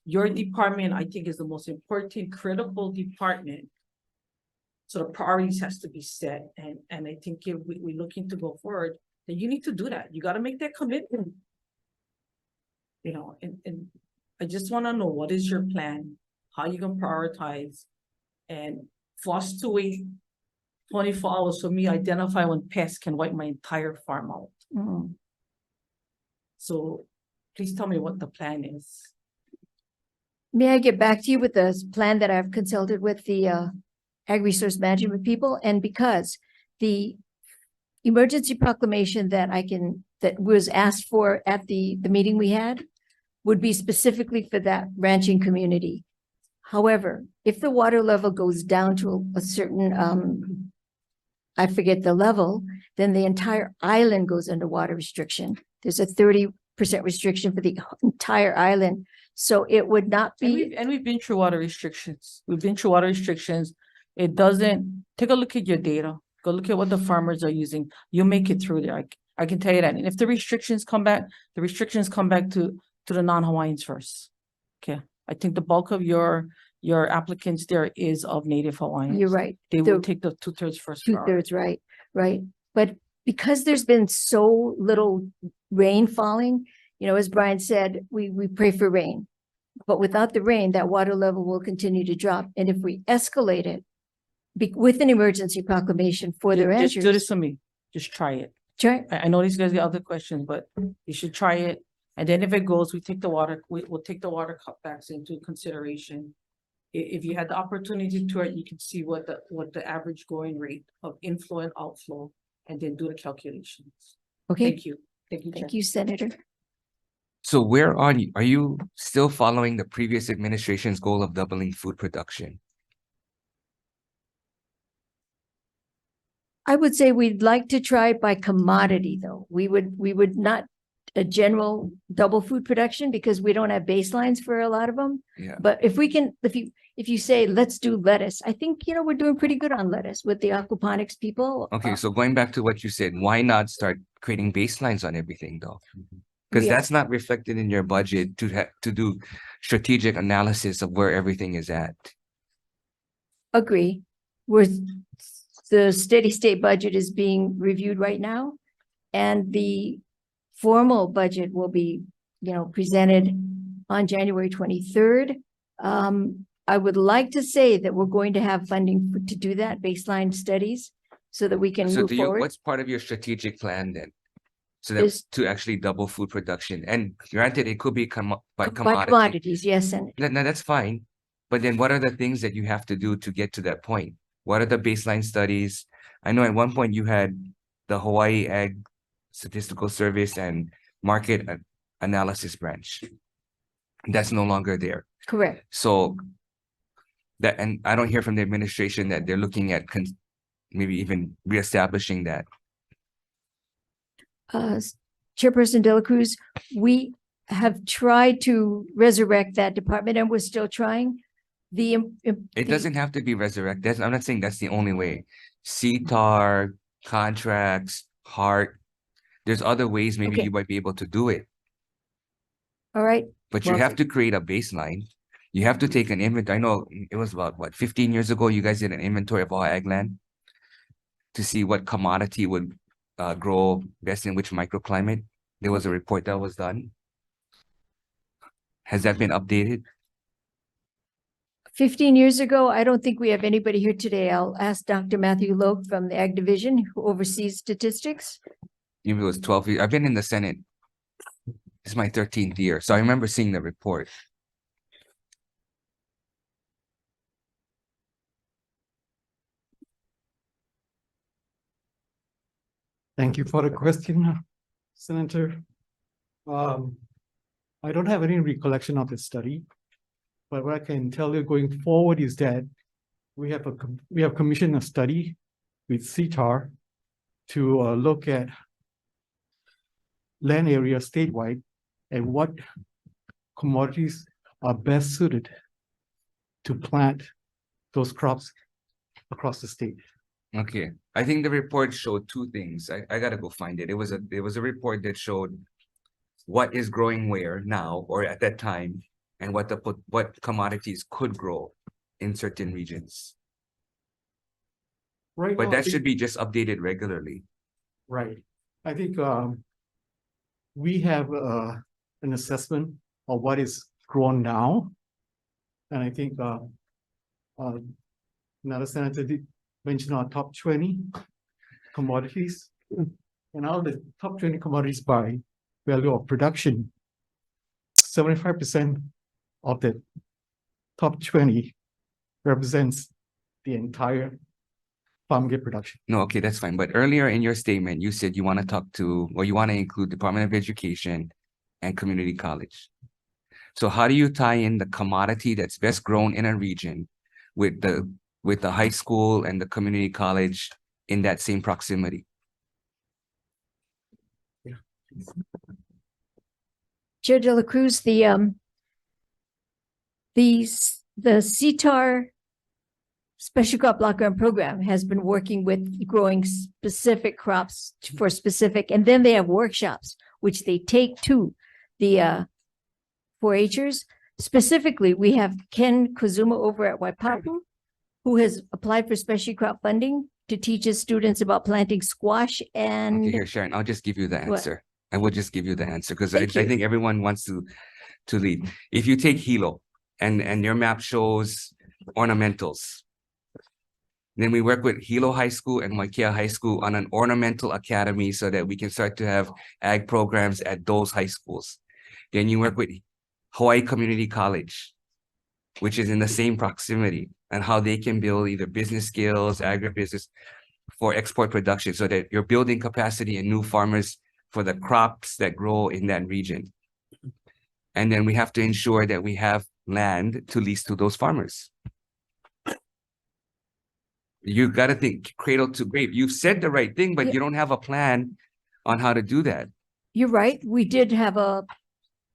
Your department, I think, is the most important, critical department. So the priorities has to be set, and I think if we're looking to go forward, then you need to do that. You gotta make that commitment. You know, and I just wanna know, what is your plan? How you gonna prioritize? And for us to wait 24 hours for me, identify when pests can wipe my entire farm out. Mm. So please tell me what the plan is. May I get back to you with the plan that I've consulted with the ag resource management people? And because the emergency proclamation that that was asked for at the meeting we had would be specifically for that ranching community. However, if the water level goes down to a certain, I forget the level, then the entire island goes under water restriction. There's a 30% restriction for the entire island. So it would not be. And we've been through water restrictions. We've been through water restrictions. It doesn't, take a look at your data. Go look at what the farmers are using. You'll make it through there. I can tell you that. And if the restrictions come back, the restrictions come back to the non-Hawaiians first. Okay. I think the bulk of your applicants there is of Native Hawaiians. You're right. They will take the 2/3 first. priority. 2/3, right, right. But because there's been so little rain falling, you know, as Brian said, we pray for rain. But without the rain, that water level will continue to drop. And if we escalate it with an emergency proclamation for the ranchers. Just do this to me. Just try it. Sure. I know these guys got other questions, but you should try it. And then if it goes, we'll take the water cutbacks into consideration. If you had the opportunity to it, you can see what the average going rate of inflow and outflow, and then do the calculations. Okay. Thank you. Thank you. Thank Chair. you, Senator. So are you still following the previous administration's goal of doubling food production? I would say we'd like to try it by commodity, though. We would not a general double food production, because we don't have baselines for a lot of them. Yeah. But if we can, if you say, let's do lettuce, I think, you know, we're doing pretty good on lettuce with the aquaponics people. Okay, so going back to what you said, why not start creating baselines on everything though? Because Yeah. that's not reflected in your budget to do strategic analysis of where everything is at. Agree. The steady state budget is being reviewed right now, and the formal budget will be, you know, presented on January 23rd. I would like to say that we're going to have funding to do that baseline studies so that we can So move forward. what's part of your strategic plan then? So that Is to actually double food production. And granted, it could be by by commodity. commodities, yes, and No, that's fine. But then what are the things that you have to do to get to that point? What are the baseline studies? I know at one point you had the Hawaii Ag Statistical Service and Market Analysis Branch. That's no longer there. correct. So that, and I don't hear from the administration that they're looking at maybe even reestablishing that. Chairperson De La Cruz, we have tried to resurrect that department and we're still trying. It doesn't have to be resurrected. I'm not saying that's the only way. CTAR, contracts, HART. There's other ways maybe Okay. you might be able to do it. All right, But you Well- have to create a baseline. You have to take an inventory. I know it was about what, 15 years ago, you guys did an inventory of all ag land to see what commodity would grow best in which microclimate. There was a report that was done. Has that been updated? 15 years ago, I don't think we have anybody here today. I'll ask Dr. Matthew Loeb from the Ag Division who oversees statistics. Maybe it was 12 years. I've been in the Senate. This is my 13th year. So I remember seeing the report. Thank you for the question, Senator. I don't have any recollection of the study, but what I can tell you going forward is that we have commissioned a study with CTAR to look at land area statewide and what commodities are best suited to plant those crops across the state. Okay, I think the report showed two things. I gotta go find it. It was a report that showed what is growing where now or at that time, and what commodities could grow in certain regions. Right But now, I that think- should be just updated regularly. Right. I think we have an assessment of what is grown now. And I think another senator did mention our top 20 commodities. And out of the top 20 commodities by value of production, 75% of the top 20 represents the entire farm gate production. No, okay, that's fine. But earlier in your statement, you said you want to talk to, or you want to include Department of Education and community college. So how do you tie in the commodity that's best grown in a region with the high school and the community college in that same proximity? Chair De La Cruz, the CTAR Special Crop Block Grant Program has been working with growing specific crops for specific, and then they have workshops, which they take to the 4-Hers. Specifically, we have Ken Kazuma over at Waipahu, who has applied for special crop funding to teach his students about planting squash and Okay, here, Sharon, I'll just give you the What? answer. I will just give you the answer because I Thank you. think everyone wants to lead. If you take Hilo and your map shows ornamentals, then we work with Hilo High School and Waikea High School on an ornamental academy so that we can start to have ag programs at those high schools. Then you work with Hawaii Community College, which is in the same proximity, and how they can build either business skills, agribusiness for export production so that you're building capacity and new farmers for the crops that grow in that region. And then we have to ensure that we have land to lease to those farmers. You got to think cradle to grave. You've said the right thing, but Yeah. you don't have a plan on how to do that. You're right. We did have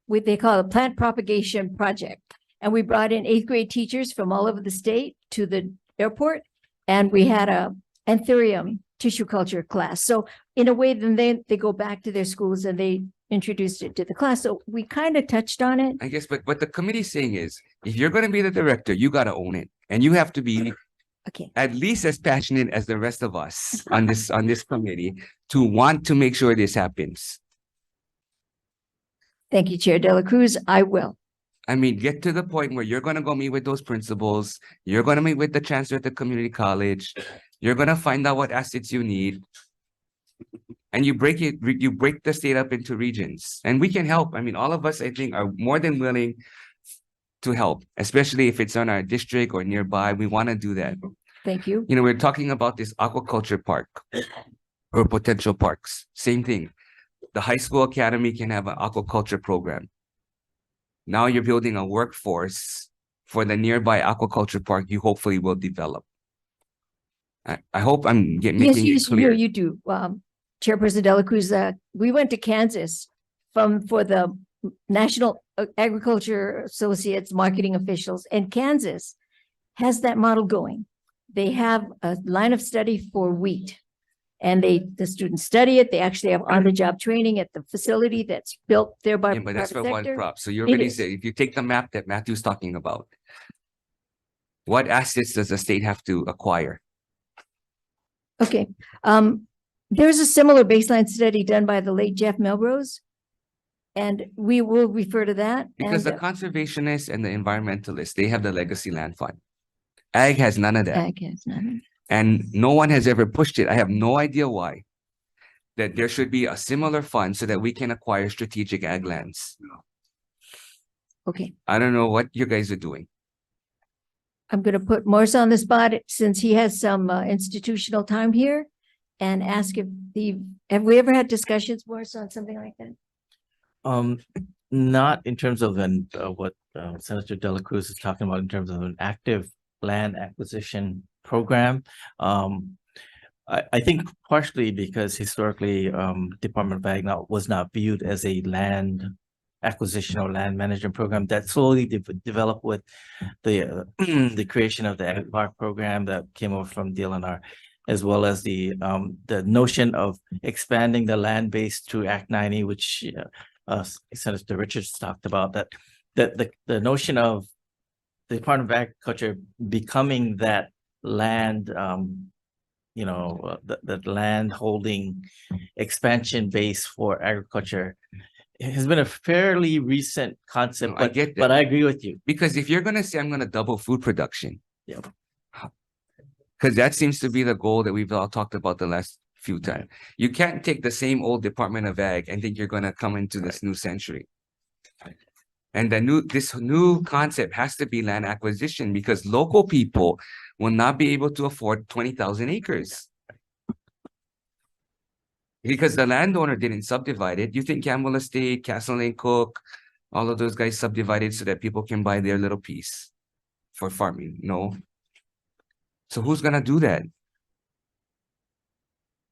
what they call a plant propagation project. And we brought in 8th grade teachers from all over the state to the airport. And we had a anthurium tissue culture class. So in a way, then they go back to their schools and they introduced it to the class. So we kind of touched on it. I guess, but what the committee's saying is, if you're going to be the director, you got to own it. And you have to be Okay. at least as passionate as the rest of us on this committee to want to make sure this happens. Thank you, Chair De La Cruz. I will. I mean, get to the point where you're going to go meet with those principals. You're going to meet with the chancellor at the community college. You're going to find out what assets you need. And you break the state up into regions, and we can help. I mean, all of us, I think, are more than willing to help, especially if it's on our district or nearby. We want to do that. Thank you. You know, we're talking about this aquaculture park or potential parks. Same thing. The high school academy can have an aquaculture program. Now you're building a workforce for the nearby aquaculture park you hopefully will develop. I hope I'm making it Yes, clear. you do. Chairperson Dela Cruz, we went to Kansas for the National Agriculture Associates marketing officials, and Kansas has that model going. They have a line of study for wheat, and the students study it. They actually have on-the-job training at the facility that's built there by Yeah, but that's private for one sector. crop. So you It already is. said, if you take the map that Matthew's talking about, what assets does the state have to acquire? Okay, there's a similar baseline study done by the late Jeff Melrose, and we will refer to that. Because the And conservationists and the environmentalists, they have the legacy land fund. Ag has none of that. Ag has none. And no one has ever pushed it. I have no idea why. That there should be a similar fund so that we can acquire strategic ag lands. Okay, I don't know what you guys are doing. I'm going to put Morris on the spot since he has some institutional time here, and ask if have we ever had discussions, Morris, on something like that? Not in terms of what Senator Dela Cruz is talking about in terms of an active land acquisition program. I think partially because historically, Department of Ag was not viewed as a land acquisition or land management program that slowly developed with the the creation of the Ag Park program that came over from DLNR, as well as the notion of expanding the land base through Act 90, which Senator Richards talked about, that the notion of the Department of Agriculture becoming that land, the land holding expansion base for agriculture has been a fairly recent concept. No, I get that. But I agree with you. Because if you're going to say I'm going to double food production, Yeah. because that seems to be the goal that we've all talked about the last few times. You can't take the same old Department of Ag and think you're going to come into this new century. And this new concept has to be land acquisition, because local people will not be able to afford 20,000 acres. Because the landowner didn't subdivide it. You think Campbell Estate, Castle and Cook, all of those guys subdivided so that people can buy their little piece for farming? No. So who's gonna do that?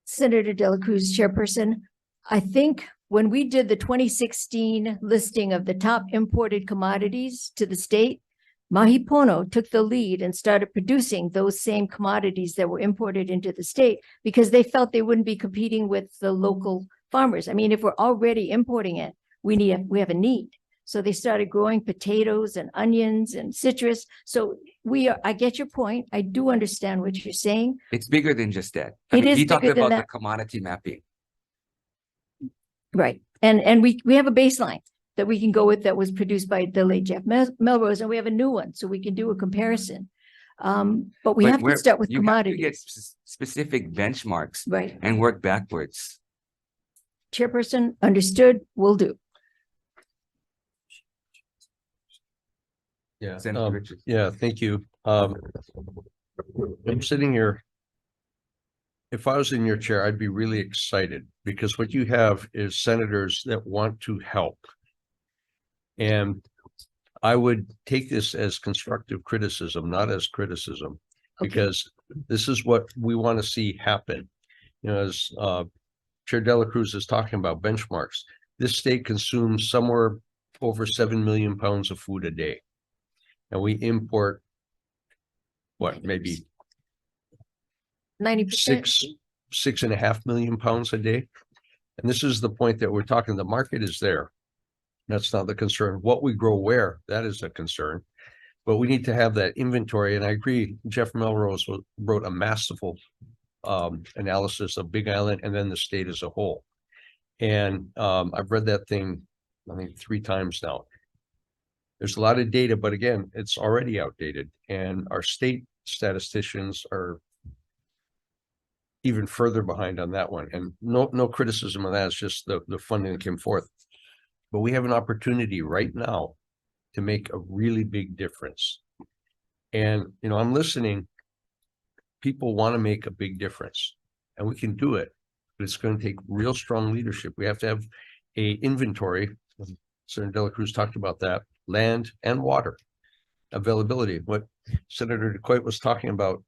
Senator Dela Cruz, chairperson, I think when we did the 2016 listing of the top imported commodities to the state, Mahipono took the lead and started producing those same commodities that were imported into the state because they felt they wouldn't be competing with the local farmers. I mean, if we're already importing it, we have a need. So they started growing potatoes and onions and citrus. So I get your point. I do understand what you're saying. It's bigger than just that. He talked bigger than about the that. commodity mapping. Right. And we have a baseline that we can go with that was produced by the late Jeff Melrose, and we have a new one, so we can do a comparison. But we have to start with commodities. You have to get specific benchmarks, Right. and work backwards. Chairperson, understood, will do. Yeah, Senator Richards. yeah, thank you. I'm sitting here. If I was in your chair, I'd be really excited because what you have is senators that want to help. And I would take this as constructive criticism, not as criticism, because this is what we want to see happen. You know, as Chair Dela Cruz is talking about benchmarks, this state consumes somewhere over 7 million pounds of food a day. And we import what, maybe 90%. 6.5 million pounds a day. And this is the point that we're talking, the market is there. That's not the concern. What we grow where, that is a concern. But we need to have that inventory. And I agree, Jeff Melrose wrote a masterful analysis of Big Island and then the state as a whole. And I've read that thing, I think 3 times now. There's a lot of data, but again, it's already outdated. And our state statisticians are even further behind on that one. And no criticism of that. It's just the funding that came forth. But we have an opportunity right now to make a really big difference. And, you know, I'm listening. People want to make a big difference, and we can do it, but it's going to take real strong leadership. We have to have a inventory. Senator De La Cruz talked about that, land and water availability. What Senator DeQuoit was talking about,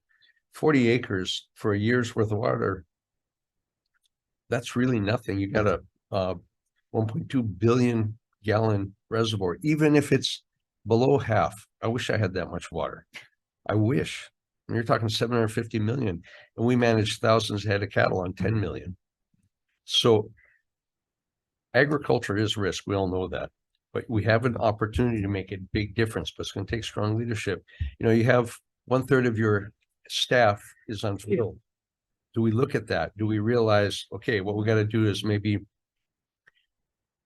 40 acres for a year's worth of water. That's really nothing. You got a 1.2 billion gallon reservoir, even if it's below half. I wish I had that much water. I wish. And you're talking 750 million, and we manage thousands of head of cattle on 10 million. So agriculture is risk. We all know that, but we have an opportunity to make a big difference, but it's going to take strong leadership. You know, you have 1/3 of your staff is unfilled. Do we look at that? Do we realize, okay, what we got to do is maybe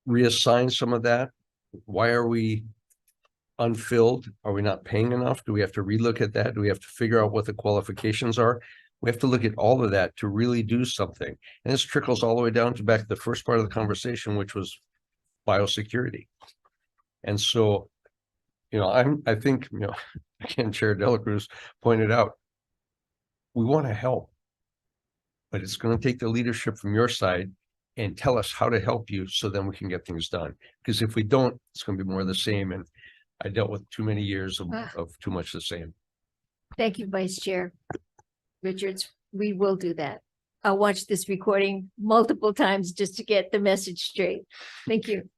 reassign some of that? Why are we unfilled? Are we not paying enough? Do we have to relook at that? Do we have to figure out what the qualifications are? We have to look at all of that to really do something. And this trickles all the way down to back to the first part of the conversation, which was biosecurity. And so, you know, I think, you know, again, Chair De La Cruz pointed out, we want to help, but it's going to take the leadership from your side and tell us how to help you so then we can get things done. Because if we don't, it's going to be more of the same. And I dealt with too many years of too much the same. Thank you, Vice Chair Richards. We will do that. I'll watch this recording multiple times just to get the message straight. Thank you.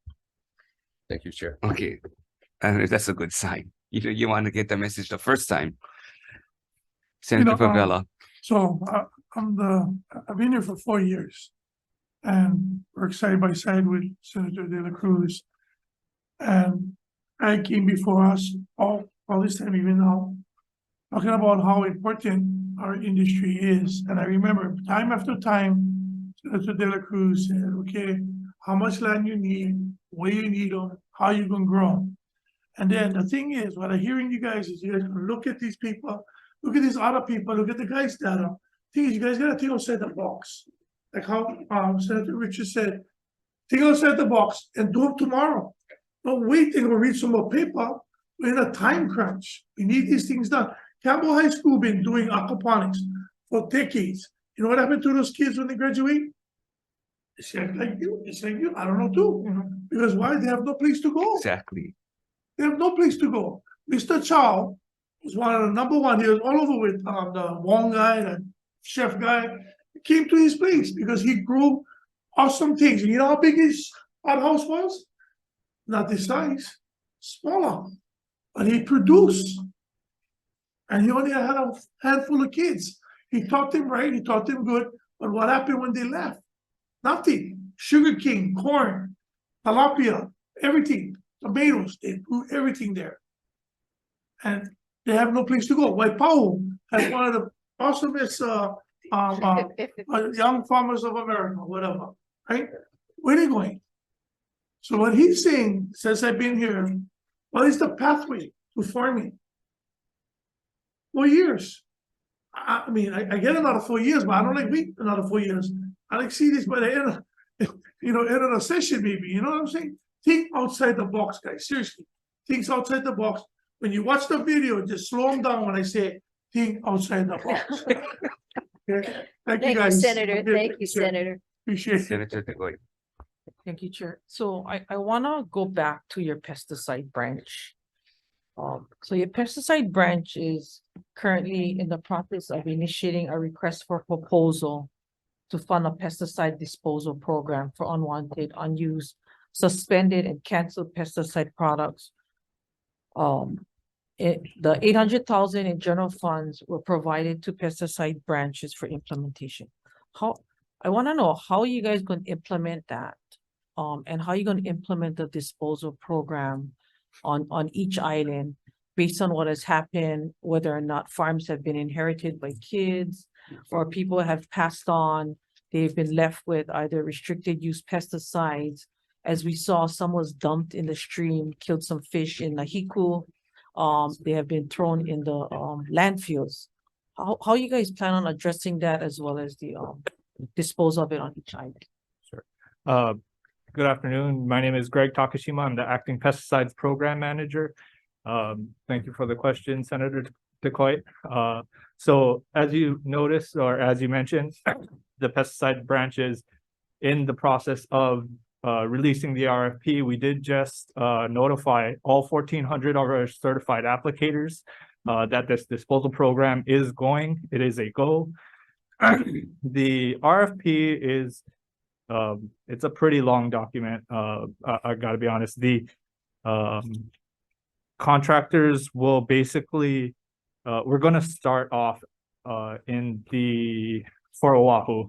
Thank you, Chair. Okay, that's a good sign. You want to get the message the first time. Senator Favela. So I've been here for 4 years, and worked side by side with Senator De La Cruz. And I came before us all this time, even now, talking about how important our industry is. And I remember time after time, Senator De La Cruz said, okay, how much land you need, where you need them, how you can grow them. And then the thing is, what I'm hearing you guys is, you guys look at these people, look at these other people, look at the guys data. Thing is, you guys gotta think outside the box. Like how Senator Richards said, think outside the box and do it tomorrow. Don't wait and go read some more paper. We're in a time crunch. We need these things done. Campbell High School been doing aquaponics for decades. You know what happened to those kids when they graduate? It's like you. It's like you. I don't know too. Because why? They have no place to go. Exactly. They have no place to go. Mr. Chow was one of the number one. He was all over with the Wong guy, the chef guy. He came to his place because he grew awesome things. And you know how big his outhouse was? Not this size, smaller. But he produced. And he only had a handful of kids. He taught them right, he taught them good. But what happened when they left? Nothing. Sugarcane, corn, tilapia, everything. Tomatoes, they grew everything there. And they have no place to go. Waipau has one of the awesomest young farmers of America, whatever, right? Where are they going? So what he's saying, since I've been here, what is the pathway to farming? 4 years. I mean, I get another 4 years, but I don't like wait another 4 years. I like see this by the end of, end of the session, maybe. You know what I'm saying? Think outside the box, guys. Seriously, think outside the box. When you watch the video, just slow them down when I say think outside the box. Okay? Thank you, guys. Senator. Thank you, Senator. Appreciate it. Senator DeQuoit. Thank you, Chair. So I wanna go back to your pesticide branch. So your pesticide branch is currently in the process of initiating a request for proposal to fund a pesticide disposal program for unwanted, unused, suspended and canceled pesticide products. The 800,000 in general funds were provided to pesticide branches for implementation. I want to know how you guys going to implement that, and how you going to implement the disposal program on each island based on what has happened, whether or not farms have been inherited by kids or people have passed on. They've been left with either restricted use pesticides. As we saw, some was dumped in the stream, killed some fish in Nahiku. They have been thrown in the landfills. how you guys plan on addressing that as well as the dispose of it on each island? Uh, good afternoon. My name is Greg Takashima. I'm the acting pesticides program manager. Thank you for the question, Senator DeCoit. So as you noticed, or as you mentioned, the pesticide branch is in the process of releasing the RFP. We did just notify all 1,400 of our certified applicators that this disposal program is going. It is a go. The RFP is it's a pretty long document. I gotta be honest. The contractors will basically we're going to start off for Oahu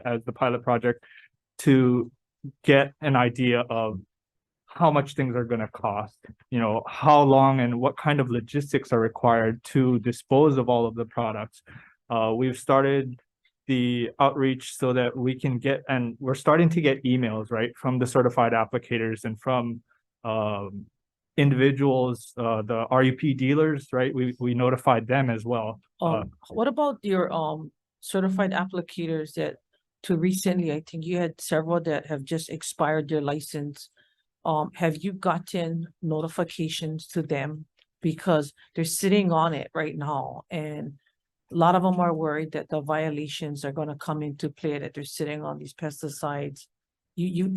as the pilot project to get an idea of how much things are going to cost, how long and what kind of logistics are required to dispose of all of the products. We've started the outreach so that we can get, and we're starting to get emails, right, from the certified applicators and from individuals, the RUP dealers, right? We notified them as well. What about your certified applicators that to recently, I think you had several that have just expired their license. Have you gotten notifications to them? Because they're sitting on it right now, and a lot of them are worried that the violations are gonna come into play, that they're sitting on these pesticides.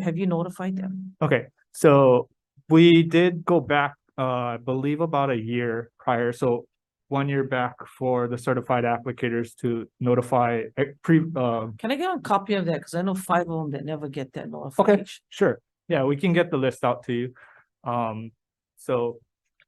Have you notified them? Okay, so we did go back, I believe about a year prior, so 1 year back for the certified applicators to notify Can I get a copy of that? Because I know 5 of them that never get that notification. Okay, sure. Yeah, we can get the list out to you. So,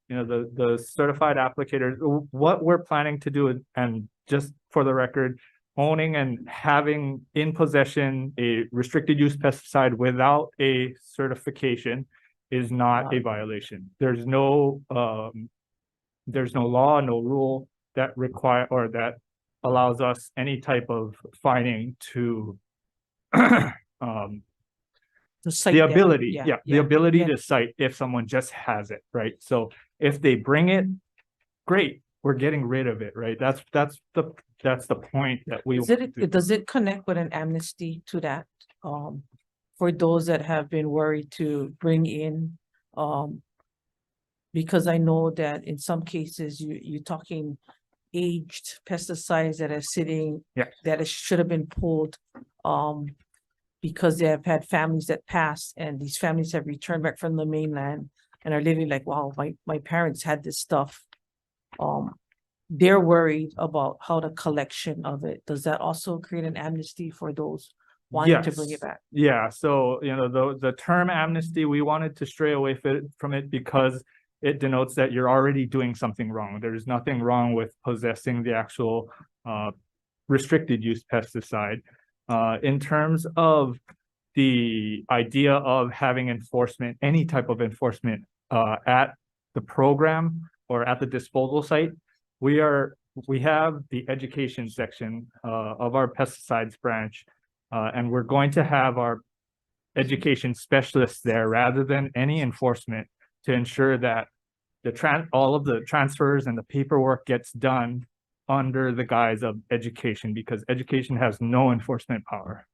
the certified applicators, what we're planning to do, and just for the record, owning and having in possession a restricted use pesticide without a certification is not a violation. There's no law, no rule that require or that allows us any type of fining to the ability, the ability to cite if someone just has it, right? So if they bring it, great, we're getting rid of it, right? That's the point that we want to. Does it connect with an amnesty to that? For those that have been worried to bring in, because I know that in some cases you're talking aged pesticides that are sitting, that should have been pulled, because they have had families that passed, and these families have returned back from the mainland and are literally like, wow, my parents had this stuff. They're worried about how the collection of it. Does that also create an amnesty for those wanting to bring it back? Yeah, so the term amnesty, we wanted to stray away from it because it denotes that you're already doing something wrong. There's nothing wrong with possessing the actual restricted use pesticide. In terms of the idea of having enforcement, any type of enforcement at the program or at the disposal site, we have the education section of our pesticides branch, and we're going to have our education specialists there rather than any enforcement to ensure that all of the transfers and the paperwork gets done under the guise of education, because education has no enforcement power.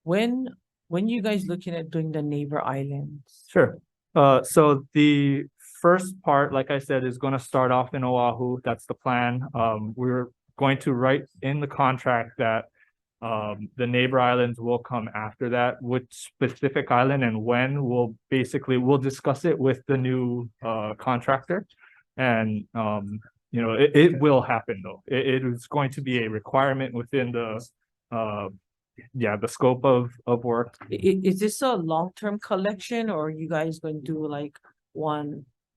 When you guys looking at doing the neighbor islands? Sure. So the first part, like I said, is going to start off in Oahu. That's the plan. We're going to write in the contract that the neighbor islands will come after that. Which specific island and when, we'll discuss it with the new contractor. And it will happen though. It is going to be a requirement within the scope of work. Is this a long-term collection, or are you guys going to do like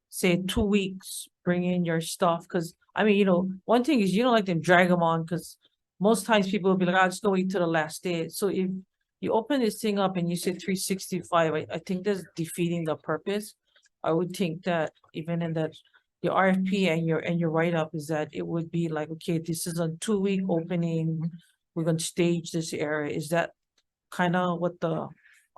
say 2 weeks, bring in your stuff? Because I mean, one thing is you don't like them drag them on, because most times people will be like, I'll just go wait till the last day. So if you open this thing up and you say 365, I think that's defeating the purpose. I would think that even in the RFP and your write-up is that it would be like, okay, this is a 2-week opening. We're going to stage this area. Is that kind of what the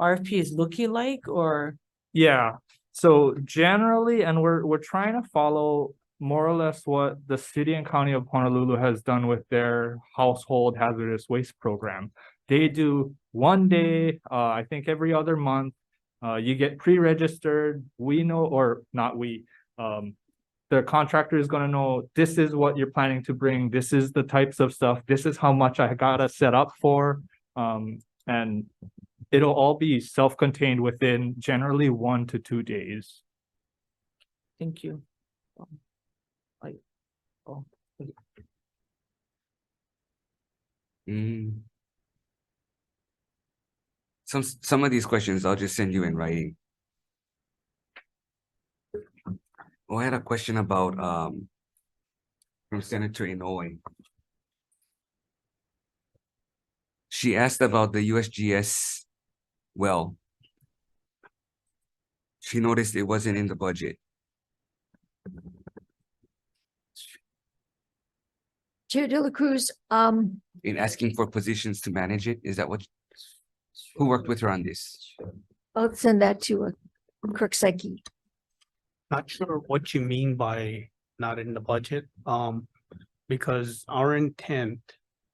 RFP is looking like, or? Yeah. So generally, and we're trying to follow more or less what the city and county of Honolulu has done with their household hazardous waste program. They do 1 day, I think every other month. You get pre-registered. We know, or not we, the contractor is gonna know, this is what you're planning to bring. This is the types of stuff. This is how much I gotta set up for. And it'll all be self-contained within generally 1 to 2 days. Thank you. Mm. Some of these questions I'll just send you in writing. Oh, I had a question about from Senator Inouye. She asked about the USGS well. She noticed it wasn't in the budget. Chair De La Cruz, In asking for positions to manage it, is that what? Who worked with her on this? I'll send that to Kirk Psyche. Not sure what you mean by not in the budget, because our intent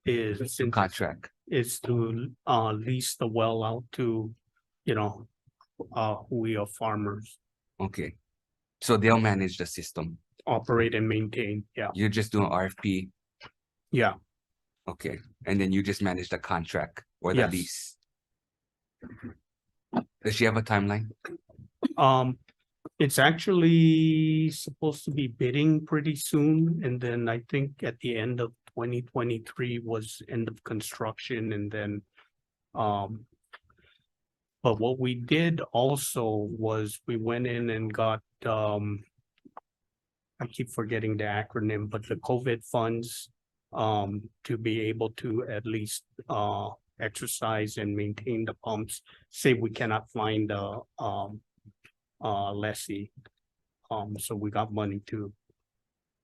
is Contract. is to lease the well out to, you know, we are farmers, Okay. So they'll manage the system. operate and maintain, yeah, You're just doing RFP. yeah. Okay. And then you just manage the contract or the Yes. lease. Does she have a timeline? It's actually supposed to be bidding pretty soon, and then I think at the end of 2023 was end of construction, and then but what we did also was we went in and got I keep forgetting the acronym, but the COVID funds to be able to at least exercise and maintain the pumps. Say we cannot find a lessee. So we got money to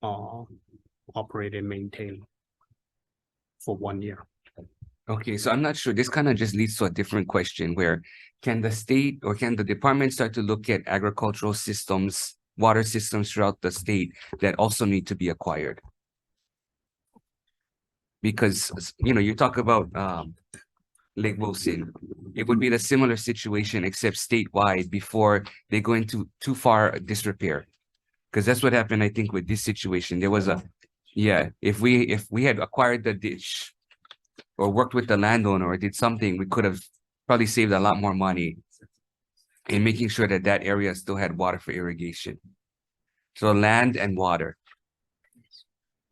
operate and maintain for 1 year. Okay, so I'm not sure. This kind of just leads to a different question where can the state or can the department start to look at agricultural systems, water systems throughout the state that also need to be acquired? Because, you know, you talk about Lake Wilson, it would be a similar situation except statewide before they go into too far disrepair. Because that's what happened, I think, with this situation. There was if we had acquired the ditch or worked with the landowner or did something, we could have probably saved a lot more money in making sure that that area still had water for irrigation. So land and water.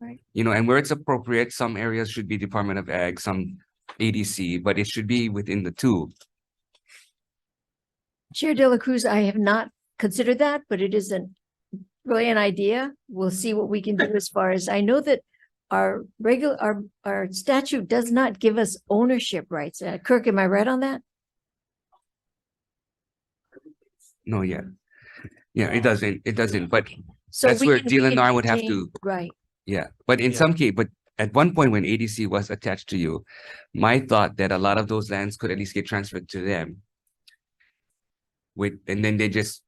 Right. You know, and where it's appropriate, some areas should be Department of Ag, some ADC, but it should be within the two. Chair De La Cruz, I have not considered that, but it is a brilliant idea. We'll see what we can do as far as, I know that our statute does not give us ownership rights. Kirk, am I right on that? No, yeah. Yeah, it doesn't, but So that's we where can- we can DLNR would have maintain- to, Right. yeah, but in some case, but at one point when ADC was attached to you, my thought that a lot of those lands could at least get transferred to them. And then they just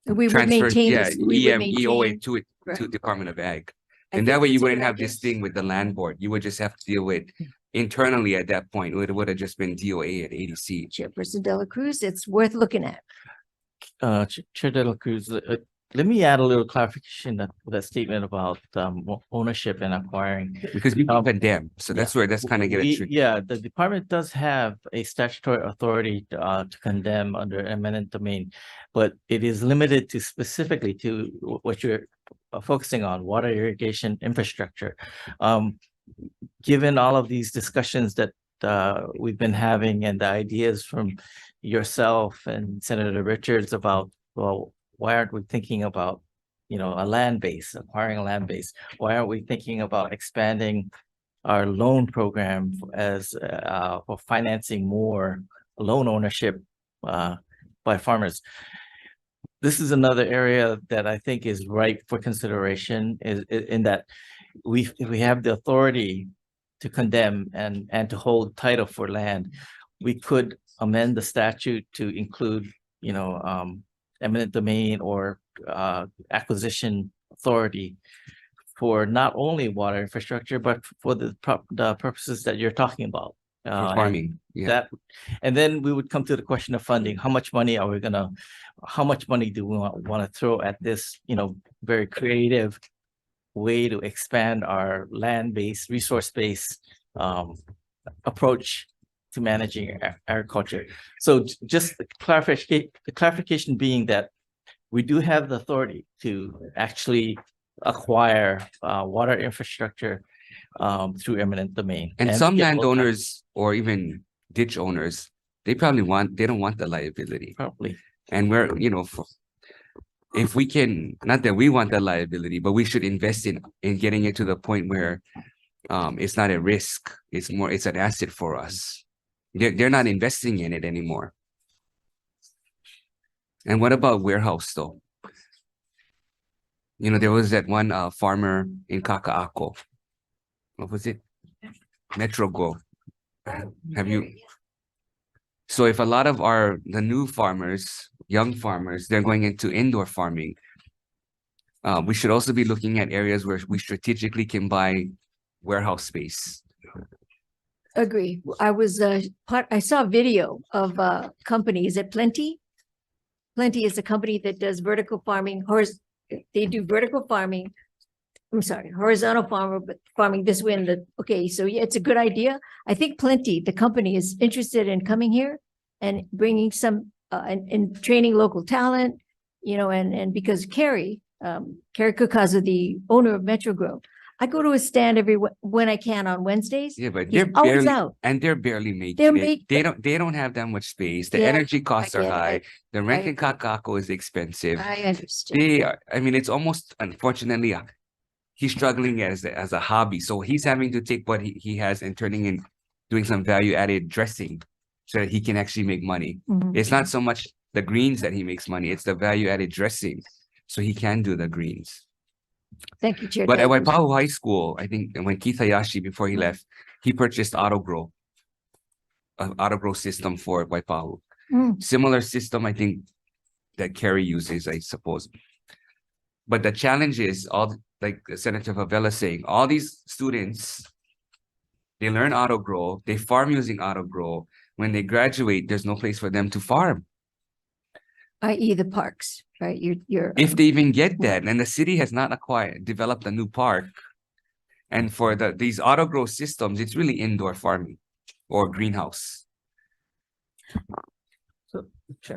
We would transfer, maintain yeah, this. We would EOA maintain- to it, to Right. Department of Ag. I And think that way you that's a wouldn't good have idea. this thing with the land board. You would just have to deal with internally at that point. It would have just been DOA and ADC. Chairperson De La Cruz, it's worth looking at. Chair De La Cruz, let me add a little clarification to that statement about ownership and acquiring. Because you have a dam, so that's where that's kind of getting tricky. Yeah, the department does have a statutory authority to condemn under eminent domain, but it is limited to specifically to what you're focusing on, water irrigation infrastructure. Given all of these discussions that we've been having and the ideas from yourself and Senator Richards about, well, why aren't we thinking about, you know, a land base, acquiring a land base? Why aren't we thinking about expanding our loan program as for financing more loan ownership by farmers? This is another area that I think is ripe for consideration, is in that we have the authority to condemn and to hold title for land. We could amend the statute to include, you know, eminent domain or acquisition authority for not only water infrastructure, but for the purposes that you're talking about. For and farming, yeah. That, and then we would come to the question of funding. How much money are we gonna, how much money do we want to throw at this, very creative way to expand our land-based, resource-based approach to managing agriculture? So just the clarification being that we do have the authority to actually acquire water infrastructure through eminent domain. And some get landowners or even ditch owners, they don't want the liability. Probably. And we're, if we can, not that we want the liability, but we should invest in getting it to the point where it's not a risk. It's an asset for us. They're not investing in it anymore. And what about warehouse though? There was that one farmer in Kaka'ako. What was it? Metro Go. Have you? So if a lot of the new farmers, young farmers, they're going into indoor farming, we should also be looking at areas where we strategically can buy warehouse space. Agree. I saw a video of a company. Is it Plenty? Plenty is a company that does vertical farming. They do vertical farming. I'm sorry, horizontal farming this way. Okay, so yeah, it's a good idea. I think Plenty, the company, is interested in coming here and bringing some and training local talent, and because Carrie Kukaza, the owner of Metro Grow, I go to his stand when I can on Wednesdays. Yeah, but He's always out. And they're barely making it. They don't have that much space. The energy costs are high. The rent in Kaka'ako is expensive. I understand. It's almost, unfortunately, he's struggling as a hobby. So he's having to take what he has and doing some value added dressing so that he can actually make money. Mhm. It's not so much the greens that he makes money. It's the value added dressing. So he can do the greens. Thank you, Chair. But at Waipahu High School, I think when Keith Hayashi, before he left, he purchased an auto grow system for Waipahu. Similar system, I think, that Kerry uses, I suppose. But the challenge is, like Senator Favela saying, all these students, they learn auto grow, they farm using auto grow. When they graduate, there's no place for them to farm. I.e. the parks, right? If they even get that, and the city has not developed a new park. And for these auto grow systems, it's really indoor farming or greenhouse.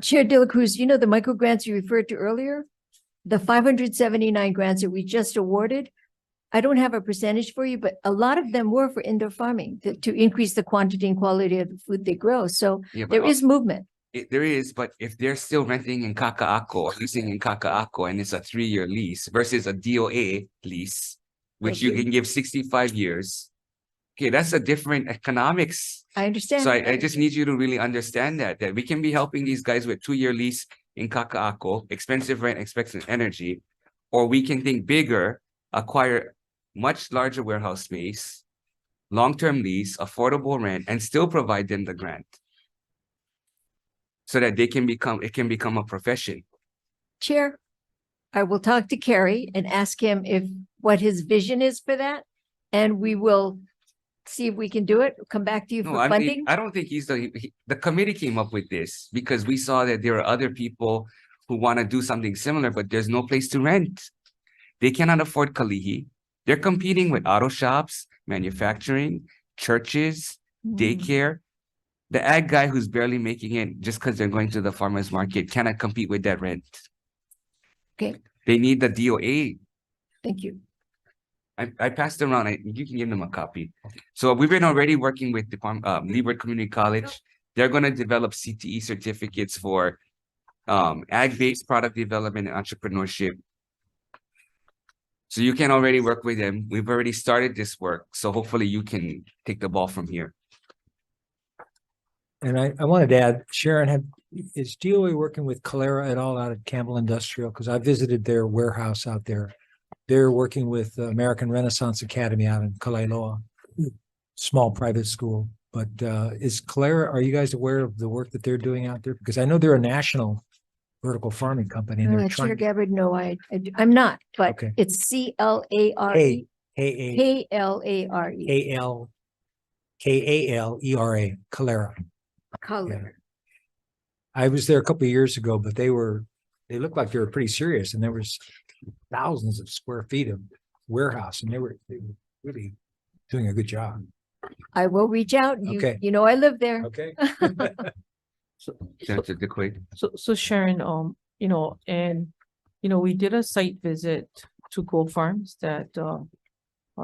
Chair De La Cruz, the micro grants you referred to earlier, the 579 grants that we just awarded, I don't have a percentage for you, but a lot of them were for indoor farming to increase the quantity and quality of the food they grow. So Yeah, but there is movement. There is, but if they're still renting in Kaka'ako or leasing in Kaka'ako and it's a 3-year lease versus a DOA lease, which you can give 65 years, okay, that's a different economics. I understand. So I just need you to really understand that we can be helping these guys with 2-year lease in Kaka'ako, expensive rent, expensive energy, or we can think bigger, acquire much larger warehouse space, long-term lease, affordable rent, and still provide them the grant so that it can become a profession. Chair, I will talk to Kerry and ask him what his vision is for that. And we will see if we can do it. Come back to you for funding. I don't think the committee came up with this because we saw that there are other people who want to do something similar, but there's no place to rent. They cannot afford Kalihi. They're competing with auto shops, manufacturing, churches, daycare. The ag guy who's barely making it just because they're going to the farmer's market cannot compete with that rent. Okay. They need the DOA. Thank you. I passed around. You can give them a copy. So we've been already working with the Leeward Community College. They're going to develop CTE certificates for ag-based product development and entrepreneurship. So you can already work with them. We've already started this work. So hopefully you can take the ball from here. And I wanted to add, Sharon, is DOA working with Calera at all out at Campbell Industrial? Because I visited their warehouse out there. They're working with the American Renaissance Academy out in Kalailoa, small private school. But is Calera, are you guys aware of the work that they're doing out there? Because I know they're a national vertical farming company and they're Chair trying. Gabbard, no, I'm not, but Okay. it's CLARE, KLARE, Kalera. Calera. color. I was there a couple of years ago, but they looked like they were pretty serious and there was thousands of square feet of warehouse and they were really doing a good job. I will reach out. Okay. You know, I live there. Okay. Senator DeQuaid. So Sharon, we did a site visit to Gold Farms that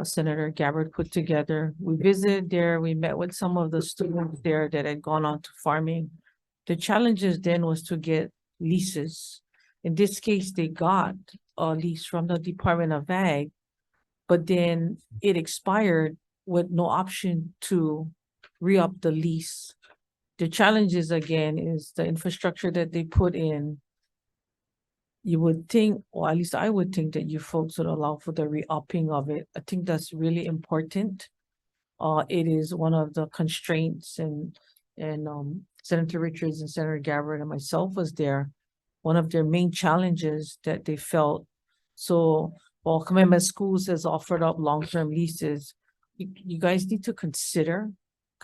Senator Gabbard put together. We visited there, we met with some of the students there that had gone on to farming. The challenges then was to get leases. In this case, they got a lease from the Department of Ag, but then it expired with no option to re-up the lease. The challenges again is the infrastructure that they put in. You would think, or at least I would think that you folks would allow for the re-upping of it. I think that's really important. It is one of the constraints and Senator Richards and Senator Gabbard and myself was there. One of their main challenges that they felt. So while Commitment Schools has offered up long-term leases, you guys need to consider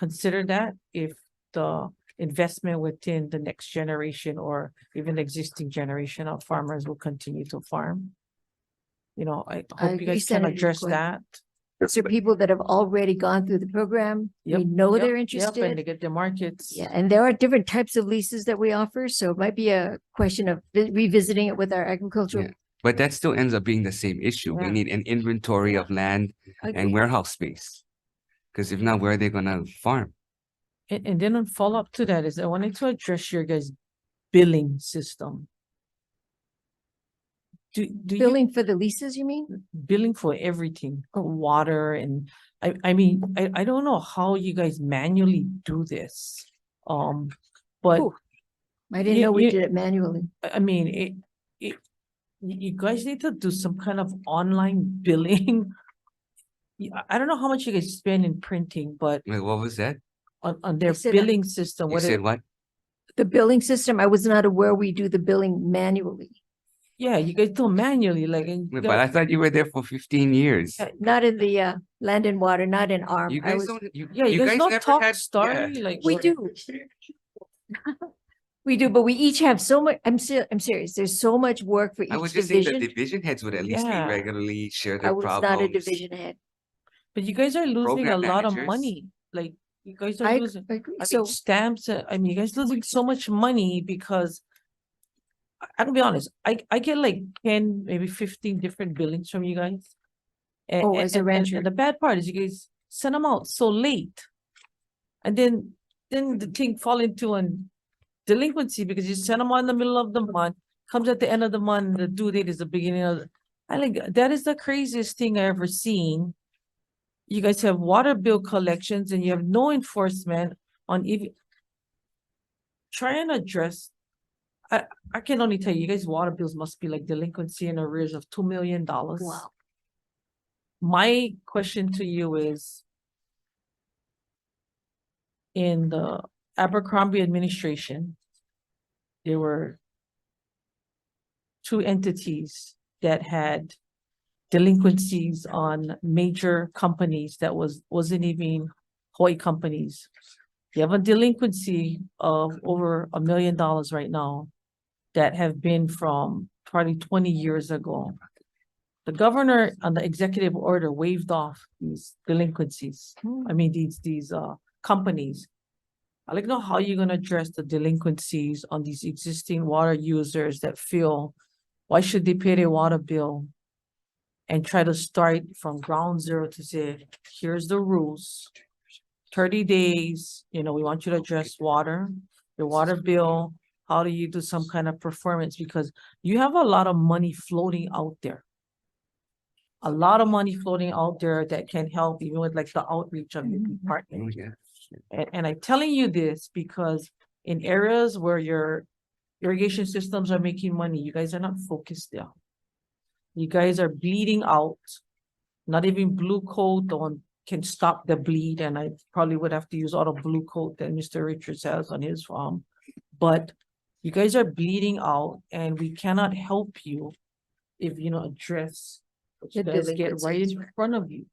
that if the investment within the next generation or even the existing generation of farmers will continue to farm. I hope you agree, guys can Senator address DeQuaid. that. These are people that have already gone through the program. We Yep, know yep, they're yep, and interested. they get their markets. Yeah, and there are different types of leases that we offer, so it might be a question of revisiting it with our agricultural. Yeah. But that still ends up being the same issue. We Yeah. need an inventory of land and Agree. warehouse space. Because if not, where are they gonna farm? And then on follow up to that is I wanted to address your guys' billing system. Do you Billing for the leases, you mean? billing for everything, water and I mean, I don't know how you guys manually do this. But Ooh, I didn't you- know we you- did it manually. I mean, you guys need to do some kind of online billing. I don't know how much you guys spend in printing, but Wait, what was that? on their said, billing system, You what said what? The billing system, I was not aware we do the billing manually. yeah, you guys do manually, like, and you Wait, but I thought you were there for 15 years. Not in the land and water, not in ARM. You I guys was, don't, yeah, you guys don't never talk had- story, yeah. like. we do. We do, but we each have so much, I'm serious, there's so much work for I was each just saying the division. division heads would at least be Yeah. regularly share I their was problems. not a division head. But you guys are losing a Program lot of managers. money, like, you guys are I losing. agree. I So mean, stamps, I mean, you guys losing so much money because I'm gonna be honest, I get like 10, maybe 15 different billings from you guys. Oh, as a rancher. And the bad part is you guys send them out so late. And then the thing fall into an delinquency because you send them out in the middle of the month, comes at the end of the month, the due date is the beginning of, I think that is the craziest thing I ever seen. You guys have water bill collections and you have no enforcement on even. Try and address, I can only tell you, you guys' water bills must be like delinquency and arrears of $2 million. wow. My question to you is, in the Abercrombie administration, there were two entities that had delinquencies on major companies that wasn't even Hawai'i companies. They have a delinquency of over $1 million right now that have been from probably 20 years ago. The governor on the executive order waived off these delinquencies. I mean, these companies. I'd like to know how you're gonna address the delinquencies on these existing water users that feel, why should they pay their water bill? And try to start from ground zero to say, here's the rules. 30 days, we want you to address water, your water bill. How do you do some kind of performance? Because you have a lot of money floating out there. A lot of money floating out there that can help even with like the outreach of your department. Oh, yeah. And I'm telling you this because in areas where your irrigation systems are making money, you guys are not focused there. You guys are bleeding out. Not even blue coat can stop the bleed, and I probably would have to use all the blue coat that Mr. Richards has on his farm. But You guys are bleeding out and we cannot help you if you don't address what you The guys get right in delinquencies. front of you.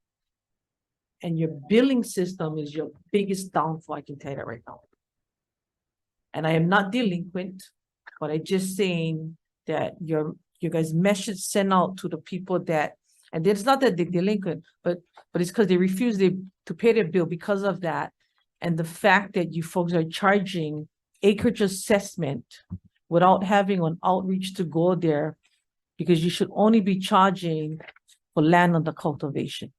And your billing system is your biggest downfall, I can tell you that right now. And I am not delinquent, but I just saying that your guys' message sent out to the people that, and it's not that they're delinquent, but it's because they refuse to pay their bill because of that. And the fact that you folks are charging acreage assessment without having an outreach to go there, because you should only be charging for land under cultivation.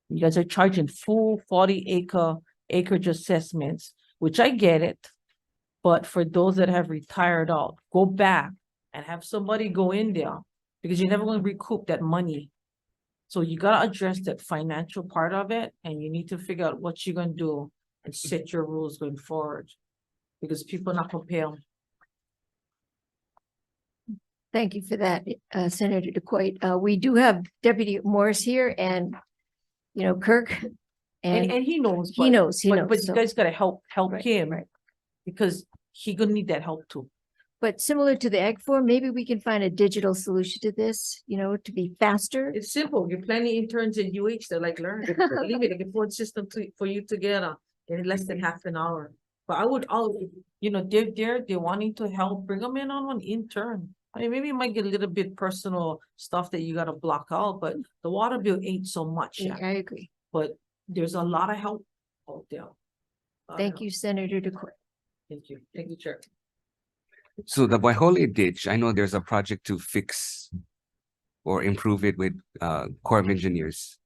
You guys are charging full 40-acre acreage assessments, which I get it. But for those that have retired out, go back and have somebody go in there because you're never going to recoup that money. So you got to address that financial part of it, and you need to figure out what you're going to do and set your rules going forward because people are not going to pay them. Thank you for that, Senator DeQuoit. We do have Deputy Morris here and, you know, Kirk. And he knows. He knows, he knows. But you so- guys got to help Right, him right. because he gonna need that help too. But similar to the Ag Forum, maybe we can find a digital solution to this, you know, to be faster. It's simple. Get plenty interns in UH that like learn. Believe me, they can put system for you together in less than half an hour. But you know, they're wanting to help. Bring them in on an intern. I mean, maybe you might get a little bit personal stuff that you gotta block out, but the water bill ain't so much. Yeah, I agree. But there's a lot of help out there. Thank you, Senator DeQuoit. Thank you. Thank you, Chair. So the Waiho'ole ditch, I know there's a project to fix or improve it with Corps of Engineers.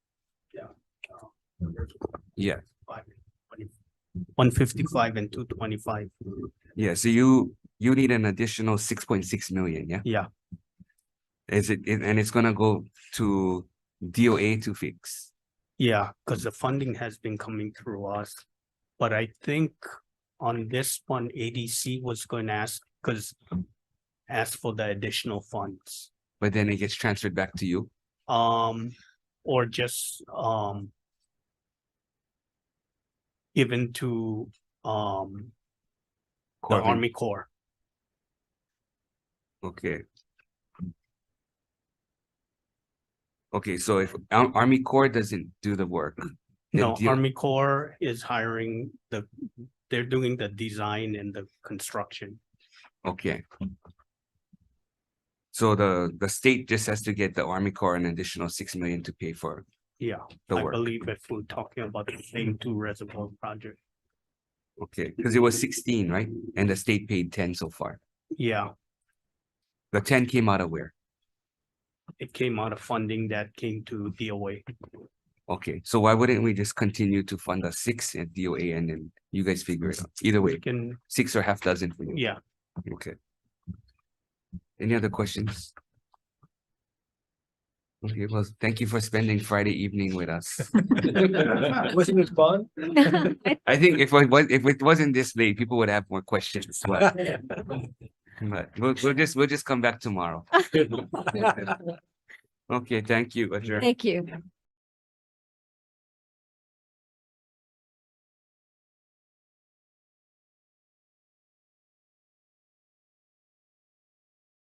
Yeah, 155 and 225. yeah. So you need an additional 6.6 million, yeah? Yeah, And it's gonna go to DOA to fix. yeah, because the funding has been coming through us. But I think on this one, ADC was going to ask for the additional funds. But then it gets transferred back to you. Or just given to the Corps of En- Army Corps. Okay. Okay, so if Army Corps doesn't do the work. then No, DO Army Corps is hiring they're doing the design and the construction. Okay. So the state just has to get the Army Corps an additional 6 million to pay for Yeah, the I work. believe if we're talking about the same two reservoir project. Okay, because it was 16, right? And the state paid 10 so far. Yeah, The 10 came out of where? it came out of funding that came to DOA. Okay, so why wouldn't we just continue to fund the 6 at DOA and then you guys figure it out? Either way, We can, 6 or half dozen for you. yeah, Okay. Any other questions? Okay, well, thank you for spending Friday evening with us. Wasn't it fun? I think if it wasn't this late, people would have more questions. But we'll just come back tomorrow. Okay, thank you. Adjourn. Thank you.